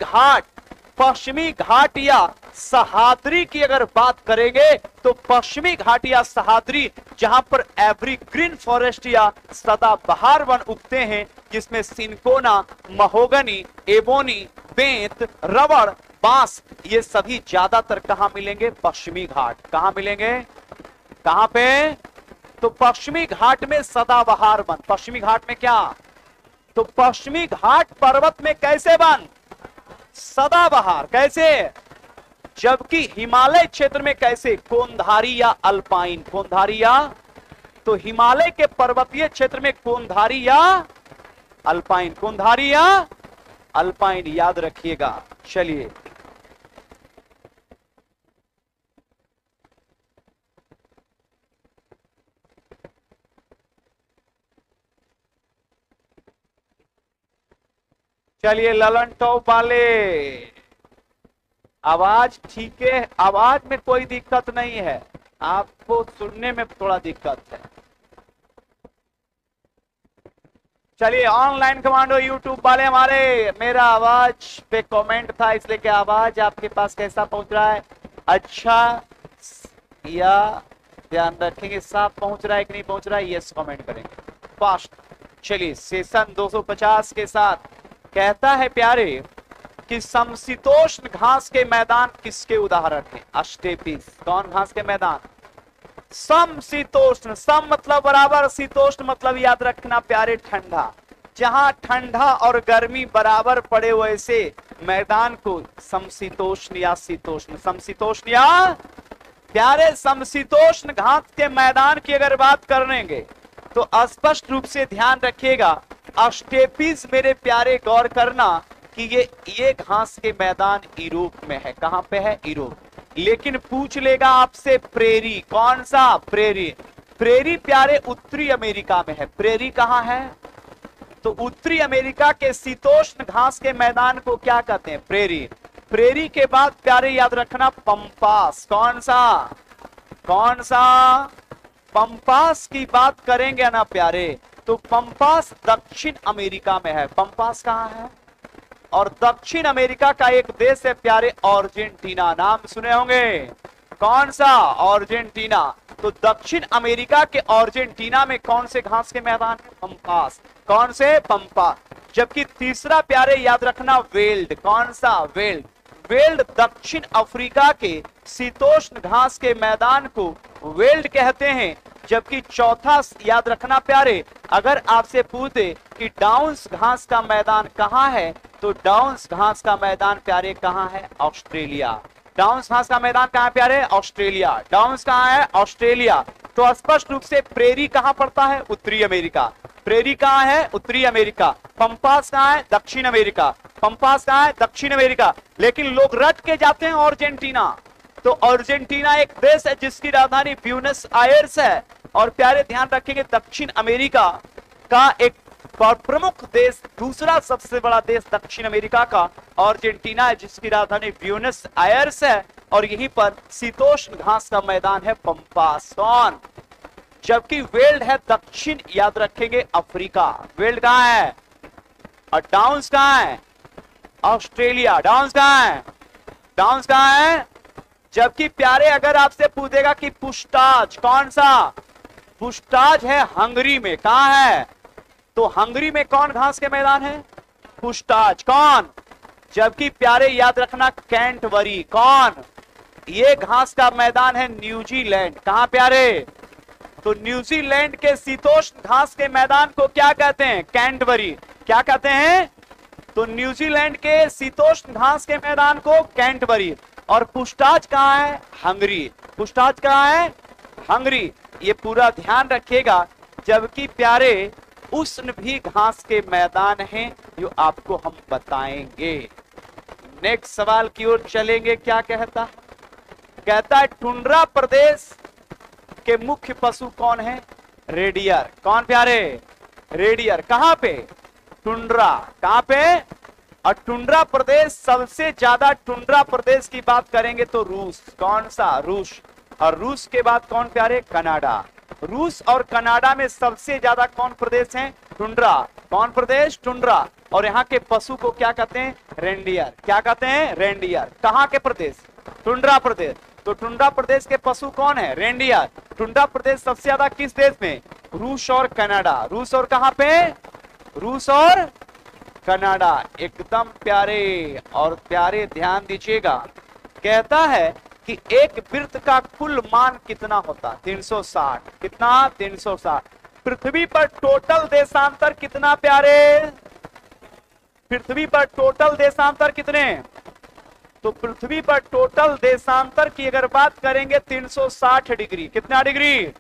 घाट या सह्याद्री की अगर बात करेंगे तो पश्चिमी घाट या सह्याद्री जहां पर एवरग्रीन फॉरेस्ट या सदाबहार वन उगते हैं, जिसमें सिनकोना, महोगनी, एबोनी, बेंत, रबड़, बांस ये सभी ज्यादातर कहां मिलेंगे? पश्चिमी घाट। कहां मिलेंगे? कहां पे? तो पश्चिमी घाट में सदाबहार वन। पश्चिमी घाट में क्या? तो पश्चिमी घाट पर्वत में कैसे वन? सदाबहार। कैसे? जबकि हिमालय क्षेत्र में कैसे? कोंधारी या अल्पाइन। कोंधारी या, तो हिमालय के पर्वतीय क्षेत्र में कोंधारी या अल्पाइन। कोंधारी या अल्पाइन याद रखिएगा। चलिए ललन टॉप वाले, आवाज ठीक है? आवाज में कोई दिक्कत नहीं है, आपको सुनने में थोड़ा दिक्कत है। चलिए ऑनलाइन कमांडो यूट्यूब वाले हमारे, मेरा आवाज पे कमेंट था इसलिए कि आवाज आपके पास कैसा पहुंच रहा है? अच्छा या ध्यान रखेंगे साफ पहुंच रहा है कि नहीं पहुंच रहा है? यस कमेंट करेंगे फास्ट। चलिए सेशन 250 के साथ कहता है प्यारे कि समशीतोष्ण घास के मैदान किसके उदाहरण हैं? स्टेपीज। कौन घास के मैदान? समशीतोष्ण। सम मतलब बराबर, शीतोष्ण मतलब याद रखना प्यारे ठंडा। जहां ठंडा और गर्मी बराबर पड़े वैसे मैदान को समशीतोष्ण या शीतोष्ण, समशीतोष्ण या प्यारे समशीतोष्ण घास के मैदान की अगर बात करेंगे तो स्पष्ट रूप से ध्यान रखिएगा स्टेपीज मेरे प्यारे, गौर करना कि ये घास के मैदान यूरोप में है। कहां पे है? यूरोप। लेकिन पूछ लेगा आपसे प्रेरी। कौन सा? प्रेरी। प्रेरी प्यारे उत्तरी अमेरिका में है। प्रेरी कहां है? तो उत्तरी अमेरिका के शीतोष्ण घास के मैदान को क्या कहते हैं? प्रेरी। प्रेरी के बाद प्यारे याद रखना पंपास। कौन सा? कौन सा? पंपास की बात करेंगे ना प्यारे तो पंपास दक्षिण अमेरिका में है। पंपास कहां है? और दक्षिण अमेरिका का एक देश है प्यारे अर्जेंटीना। नाम सुने होंगे। कौन सा? अर्जेंटीना। तो दक्षिण अमेरिका के अर्जेंटीना में कौन से घास के मैदान है? पंपास। कौन से? पंपास। जबकि तीसरा प्यारे याद रखना वेल्ड। कौन सा? वेल्ड। वेल्ड दक्षिण अफ्रीका के शीतोष्ण घास के मैदान को वेल्ड कहते हैं। जबकि चौथा याद रखना प्यारे, अगर आपसे पूछे कि डाउन्स घास का मैदान कहां है तो डाउन्स घास का मैदान प्यारे कहां है? ऑस्ट्रेलिया। डाउन्स घास का मैदान कहां है प्यारे? ऑस्ट्रेलिया। डाउन्स कहां है? ऑस्ट्रेलिया। तो स्पष्ट रूप से प्रेरी कहां पड़ता है? उत्तरी अमेरिका। प्रेरी कहां है? उत्तरी अमेरिका। पंपास कहां है? दक्षिण अमेरिका। पंपास कहां है? दक्षिण अमेरिका। लेकिन लोग रट के जाते हैं अर्जेंटीना। तो अर्जेंटीना एक देश है जिसकी राजधानी ब्यूनस आयर्स है। और प्यारे ध्यान रखेंगे दक्षिण अमेरिका का एक प्रमुख देश, दूसरा सबसे बड़ा देश दक्षिण अमेरिका का अर्जेंटीना है जिसकी राजधानी ब्यूनस आयर्स है। और यहीं पर शीतोष्ण घास का मैदान है पंपास। कौन? जबकि वेल्ड है दक्षिण याद रखेंगे अफ्रीका। वेल्ड कहां है? और डाउन्स कहां है? ऑस्ट्रेलिया। डाउन्स कहां है? डाउन्स कहां है? जबकि प्यारे अगर आपसे पूछेगा कि पुस्ताज कौन सा? पुस्ताज है हंगरी में। कहां है? तो हंगरी में कौन घास के मैदान है? पुस्ताज। कौन? जबकि प्यारे याद रखना कैंटबरी। कौन? ये घास का मैदान है न्यूजीलैंड। कहां प्यारे? तो न्यूजीलैंड के शीतोष्ण घास के मैदान को क्या कहते हैं? कैंटबरी। क्या कहते हैं? तो न्यूजीलैंड के शीतोष्ण घास के मैदान को कैंटबरी। और पुष्टाज कहाँ है? हंगरी। पुष्टाज कहाँ है? हंगरी। ये पूरा ध्यान रखिएगा। जबकि प्यारे उष्ण भी घास के मैदान हैं जो आपको हम बताएंगे। नेक्स्ट सवाल की ओर चलेंगे। क्या कहता है? कहता है टुंड्रा प्रदेश के मुख्य पशु कौन है? रेडियर। कौन प्यारे? रेडियर। कहां पे? टुंड्रा। कहां पे? और टुंड्रा प्रदेश, सबसे ज्यादा टुंड्रा प्रदेश की बात करेंगे तो रूस। कौन सा? रूस। और रूस के बाद कौन प्यारे? कनाडा। रूस और कनाडा में सबसे ज्यादा कौन प्रदेश है? टुंड्रा। कौन प्रदेश? टुंड्रा। और यहाँ के पशु को क्या कहते हैं? रेंडियर। क्या कहते हैं? रेंडियर। कहाँ के प्रदेश? टुंड्रा प्रदेश। तो टुंड्रा प्रदेश के पशु कौन है? रेंडियर। टुंड्रा प्रदेश सबसे ज्यादा किस देश में? रूस और कनाडा। रूस और कहाँ पे? रूस और कनाडा। एकदम प्यारे। और प्यारे ध्यान दीजिएगा। कहता है कि एक वृत्त का कुल मान कितना होता? 360। कितना? 360। पृथ्वी पर टोटल देशांतर कितना प्यारे? पृथ्वी पर टोटल देशांतर कितने? तो पृथ्वी पर टोटल देशांतर की अगर बात करेंगे 360 डिग्री। कितना डिग्री?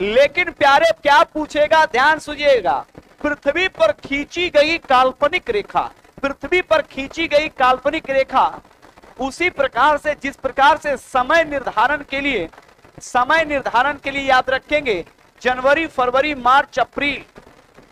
लेकिन प्यारे क्या पूछेगा? ध्यान सुनिएगा। पृथ्वी पर खींची गई काल्पनिक रेखा, पृथ्वी पर खींची गई काल्पनिक रेखा उसी प्रकार से जिस प्रकार से समय निर्धारण के लिए याद रखेंगे, जनवरी, फरवरी, मार्च, अप्रैल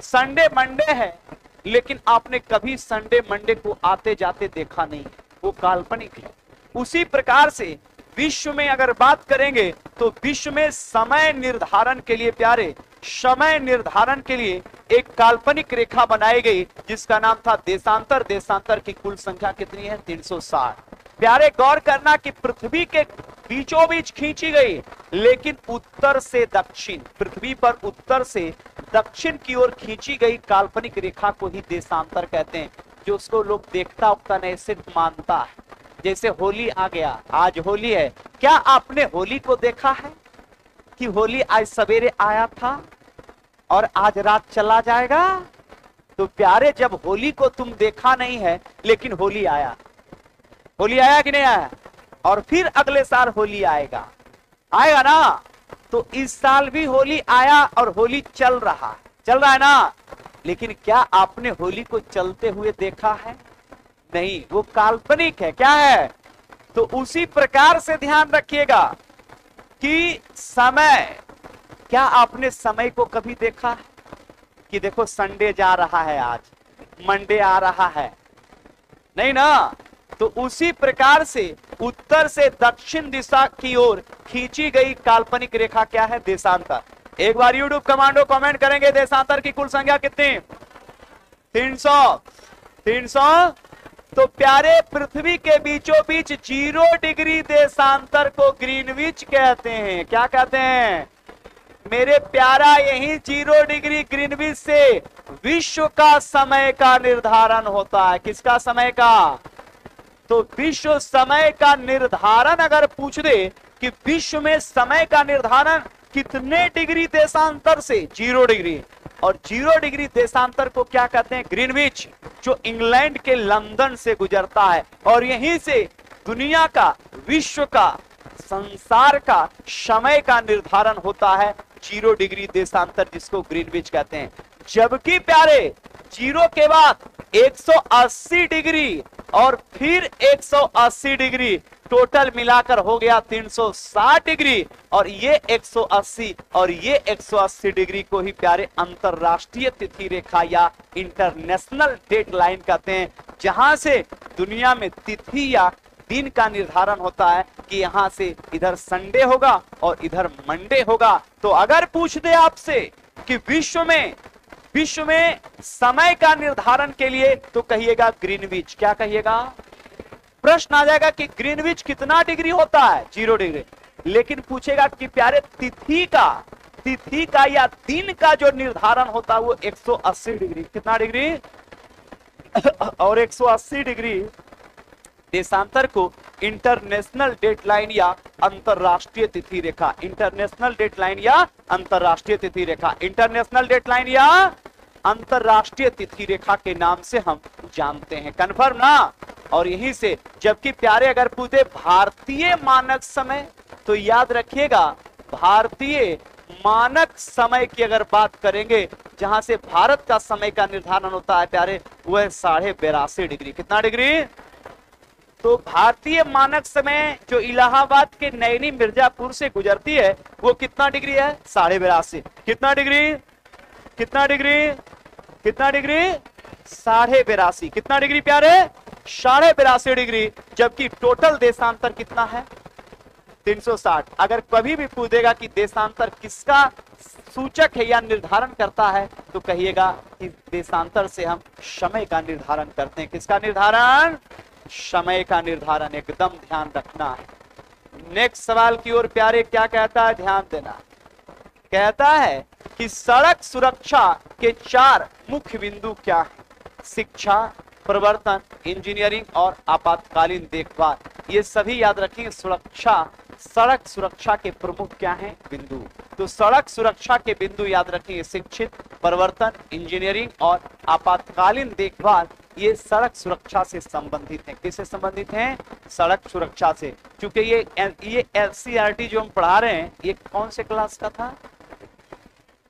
संडे मंडे है, लेकिन आपने कभी संडे मंडे को आते जाते देखा नहीं, वो काल्पनिक है। उसी प्रकार से विश्व में अगर बात करेंगे तो विश्व में समय निर्धारण के लिए प्यारे, समय निर्धारण के लिए एक काल्पनिक रेखा बनाई गई जिसका नाम था देशांतर। देशांतर की कुल संख्या कितनी है? 360। प्यारे गौर करना कि पृथ्वी के बीचों बीच खींची गई, लेकिन उत्तर से दक्षिण, पृथ्वी पर उत्तर से दक्षिण की ओर खींची गई काल्पनिक रेखा को ही देशांतर कहते हैं। जो उसको लोग देखता उगता नहीं सिर्फ मानता है। जैसे होली आ गया, आज होली है, क्या आपने होली को देखा है कि होली आज सवेरे आया था और आज रात चला जाएगा? तो प्यारे जब होली को तुम देखा नहीं है, लेकिन होली आया, होली आया कि नहीं आया? और फिर अगले साल होली आएगा, आएगा ना? तो इस साल भी होली आया और होली चल रहा है ना? लेकिन क्या आपने होली को चलते हुए देखा है? नहीं, वो काल्पनिक है। क्या है? तो उसी प्रकार से ध्यान रखिएगा कि समय, क्या आपने समय को कभी देखा है कि देखो संडे जा रहा है, आज मंडे आ रहा है? नहीं ना? तो उसी प्रकार से उत्तर से दक्षिण दिशा की ओर खींची गई काल्पनिक रेखा क्या है? देशांतर। एक बार यूट्यूब कमांडो कमेंट करेंगे देशांतर की कुल संख्या कितनी? 300। तो प्यारे पृथ्वी के बीचों बीच 0 डिग्री देशांतर को ग्रीनविच कहते हैं। क्या कहते हैं मेरे प्यारा? यही 0 डिग्री ग्रीनविच से विश्व का समय का निर्धारण होता है। किसका समय का? तो विश्व समय का निर्धारण अगर पूछ दे कि विश्व में समय का निर्धारण कितने डिग्री देशांतर से? 0 डिग्री। और 0 डिग्री देशांतर को क्या कहते हैं? ग्रीनविच, जो इंग्लैंड के लंदन से गुजरता है और यहीं से दुनिया का, विश्व का, संसार का समय का निर्धारण होता है। 0 डिग्री देशांतर जिसको ग्रीनविच कहते हैं। जबकि प्यारे 0 के बाद 180 डिग्री और फिर 180 डिग्री, टोटल मिलाकर हो गया 360 डिग्री। और ये 180 और ये 180 डिग्री को ही प्यारे अंतरराष्ट्रीय तिथि रेखा या इंटरनेशनल डेट लाइन कहते हैं, जहां से दुनिया में तिथि या दिन का निर्धारण होता है कि यहां से इधर संडे होगा और इधर मंडे होगा। तो अगर पूछ दे आपसे कि विश्व में समय का निर्धारण के लिए, तो कहिएगा ग्रीनविच। क्या कहिएगा? प्रश्न आ जाएगा कि ग्रीनविच कितना डिग्री होता है? 0 डिग्री। लेकिन पूछेगा कि प्यारे तिथि का या दिन का जो निर्धारण होता है वो 180 डिग्री। कितना डिग्री? और 180 डिग्री देशांतर को इंटरनेशनल डेडलाइन या अंतरराष्ट्रीय तिथि रेखा, इंटरनेशनल डेडलाइन या अंतरराष्ट्रीय तिथि रेखा, इंटरनेशनल डेडलाइन या अंतरराष्ट्रीय तिथि रेखा के नाम से हम जानते हैं। कन्फर्म ना? और यहीं से जबकि प्यारे अगर पूछे भारतीय मानक समय, तो याद रखिएगा भारतीय मानक समय की अगर बात करेंगे, जहां से भारत का समय का निर्धारण होता है प्यारे, वह 82.5 डिग्री। कितना डिग्री? तो भारतीय मानक समय जो इलाहाबाद के नैनी मिर्जापुर से गुजरती है वो कितना डिग्री है? 82.5। कितना डिग्री? कितना डिग्री? कितना डिग्री? 82.5। कितना डिग्री प्यारे? 82.5 डिग्री। जबकि टोटल देशांतर कितना है? 360। अगर कभी भी पूछेगा कि देशांतर किसका सूचक है या निर्धारण करता है, तो कहिएगा कि देशांतर से हम समय का निर्धारण करते हैं। किसका निर्धारण? समय का निर्धारण। एकदम ध्यान रखना है। नेक्स्ट सवाल की ओर प्यारे क्या कहता है, ध्यान देना। कहता है कि सड़क सुरक्षा के 4 मुख्य बिंदु क्या हैं? शिक्षा, प्रवर्तन, इंजीनियरिंग और आपातकालीन देखभाल। ये सभी याद रखिए सुरक्षा, सड़क सुरक्षा के प्रमुख क्या हैं? बिंदु। तो सड़क सुरक्षा के बिंदु याद रखिए शिक्षित, प्रवर्तन, इंजीनियरिंग और आपातकालीन देखभाल। ये सड़क सुरक्षा से संबंधित हैं। किससे संबंधित हैं? सड़क सुरक्षा से। क्योंकि ये एनसीईआरटी जो हम पढ़ा रहे हैं, ये कौन से क्लास का था?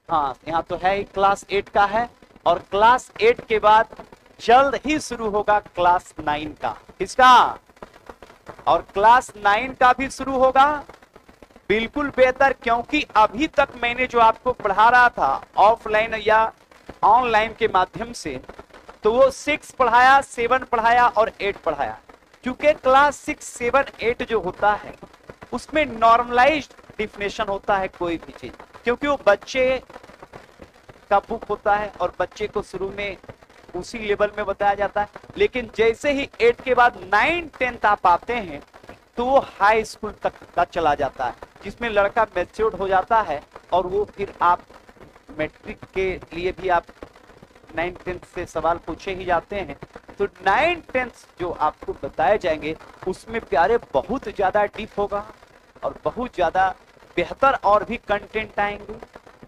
हाँ, यहाँ तो है क्लास 8 का है। और क्लास 8 के बाद जल्द ही शुरू होगा क्लास 9 का। किसका? और क्लास 9 का भी शुरू होगा। बिल्कुल बेहतर, क्योंकि अभी तक मैंने जो आपको पढ़ा रहा था ऑफलाइन या ऑनलाइन के माध्यम से, तो वो 6 पढ़ाया, 7 पढ़ाया और 8 पढ़ाया। क्योंकि क्लास 6, 7, 8 जो होता है उसमें नॉर्मलाइज्ड डिफिनेशन होता है कोई भी चीज, क्योंकि वो बच्चे का बुक होता है और बच्चे को शुरू में उसी लेवल में बताया जाता है। लेकिन जैसे ही 8 के बाद 9, 10 आप आते हैं तो वो हाई स्कूल तक का चला जाता है, जिसमें लड़का मैच्योर्ड हो जाता है और वो फिर आप मैट्रिक के लिए भी आप 9, 10 से सवाल पूछे ही जाते हैं। तो 9, 10 जो आपको बताए जाएंगे उसमें प्यारे बहुत ज्यादा डीप होगा और बहुत ज्यादा बेहतर और भी कंटेंट आएंगे।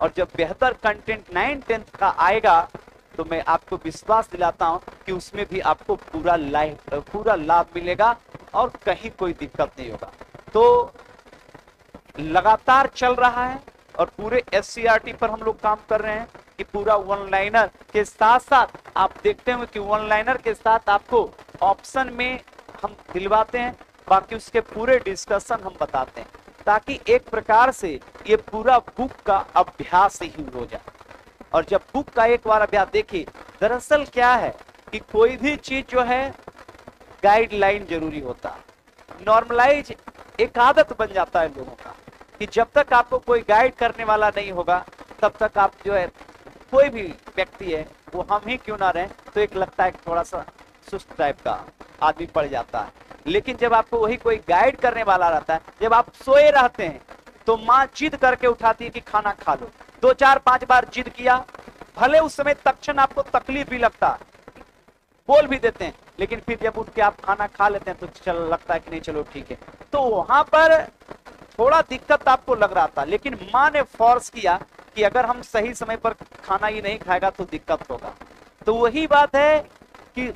और जब बेहतर कंटेंट 9, 10 का आएगा तो मैं आपको विश्वास दिलाता हूं कि उसमें भी आपको पूरा लाभ मिलेगा और कहीं कोई दिक्कत नहीं होगा। तो लगातार चल रहा है और पूरे एससीईआरटी पर हम लोग काम कर रहे हैं कि पूरा वन लाइनर के साथ साथ आप देखते हो कि वन लाइनर के साथ आपको ऑप्शन में हम दिलवाते हैं, बाकी उसके पूरे डिस्कशन हम बताते हैं, ताकि एक प्रकार से ये पूरा बुक का अभ्यास ही हो जाए। और जब बुक का एक बार अभ्यास देखिए, दरअसल क्या है कि कोई भी चीज जो है गाइडलाइन जरूरी होता है। नॉर्मलाइज एक आदत बन जाता है लोगों का कि जब तक आपको कोई गाइड करने वाला नहीं होगा तब तक आप जो है, कोई भी व्यक्ति है वो हम ही क्यों ना रहे, तो एक लगता है थोड़ा सा सुस्त टाइप का आदमी पड़ जाता है। लेकिन जब आपको वही कोई गाइड करने वाला रहता है, जब आप सोए रहते हैं तो माँ जिद करके उठाती है कि खाना खा लो। 2, 4, 5 बार जिद किया, भले उस समय तत्क्षण आपको तकलीफ भी लगता है, बोल भी देते हैं, लेकिन फिर जब उठ के आप खाना खा लेते हैं तो चलो लगता है कि नहीं चलो ठीक है। तो वहां पर थोड़ा दिक्कत आपको लग रहा था, लेकिन माँ ने फोर्स किया कि अगर हम सही समय पर खाना ही नहीं खाएगा तो दिक्कत होगा। तो वही बात है कि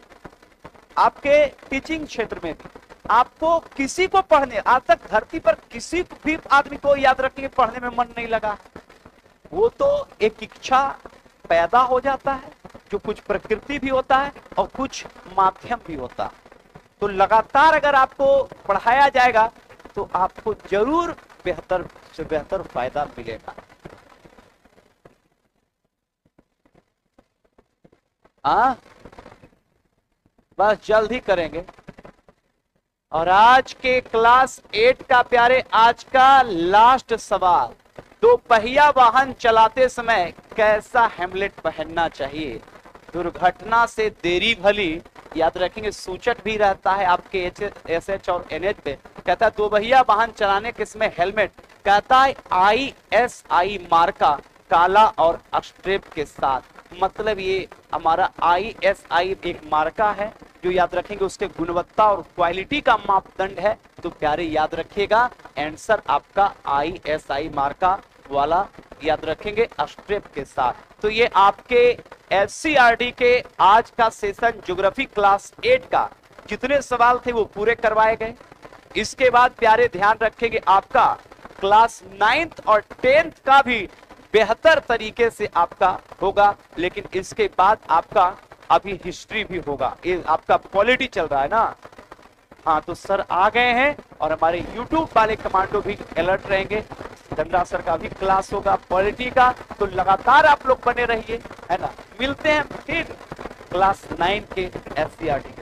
आपके टीचिंग क्षेत्र में भी आपको किसी को पढ़ने, आज तक धरती पर किसी भी आदमी को याद रखिए पढ़ने में मन नहीं लगा, वो तो एक इच्छा पैदा हो जाता है जो कुछ प्रकृति भी होता है और कुछ माध्यम भी होता है। तो लगातार अगर आपको पढ़ाया जाएगा तो आपको जरूर बेहतर से बेहतर फायदा मिलेगा। बस जल्द ही करेंगे। और आज के क्लास 8 का प्यारे आज का लास्ट सवाल, 2 पहिया वाहन चलाते समय कैसा हेमलेट पहनना चाहिए? दुर्घटना से देरी भली, याद रखेंगे सूचक भी रहता है आपके एसएच और एनएच पे। कहता है 2 पहिया वाहन चलाने के समय हेलमेट, कहता है ISI मार्का काला और स्ट्रिप के साथ। मतलब ये हमारा ISI एक मार्का है जो याद रखेंगे उसके गुणवत्ता और क्वालिटी का मापदंड है। तो प्यारे याद रखिएगा आंसर आपका ISI मार्का वाला याद रखेंगे स्टेप के साथ। तो ये आपके SCRT के आज का सेशन ज्योग्राफी क्लास 8 का जितने सवाल थे वो पूरे करवाए गए। इसके बाद प्यारे ध्यान रखेंगे आपका क्लास 9th और 10th का भी बेहतर तरीके से आपका होगा, लेकिन इसके बाद आपका अभी हिस्ट्री भी होगा। ये आपका पॉलिटी चल रहा है ना। हाँ, तो सर आ गए हैं और हमारे YouTube वाले कमांडो भी अलर्ट रहेंगे। धनराज सर का भी क्लास होगा पॉलिटी का, तो लगातार आप लोग बने रहिए, है ना। मिलते हैं फिर क्लास 9 के SCRT।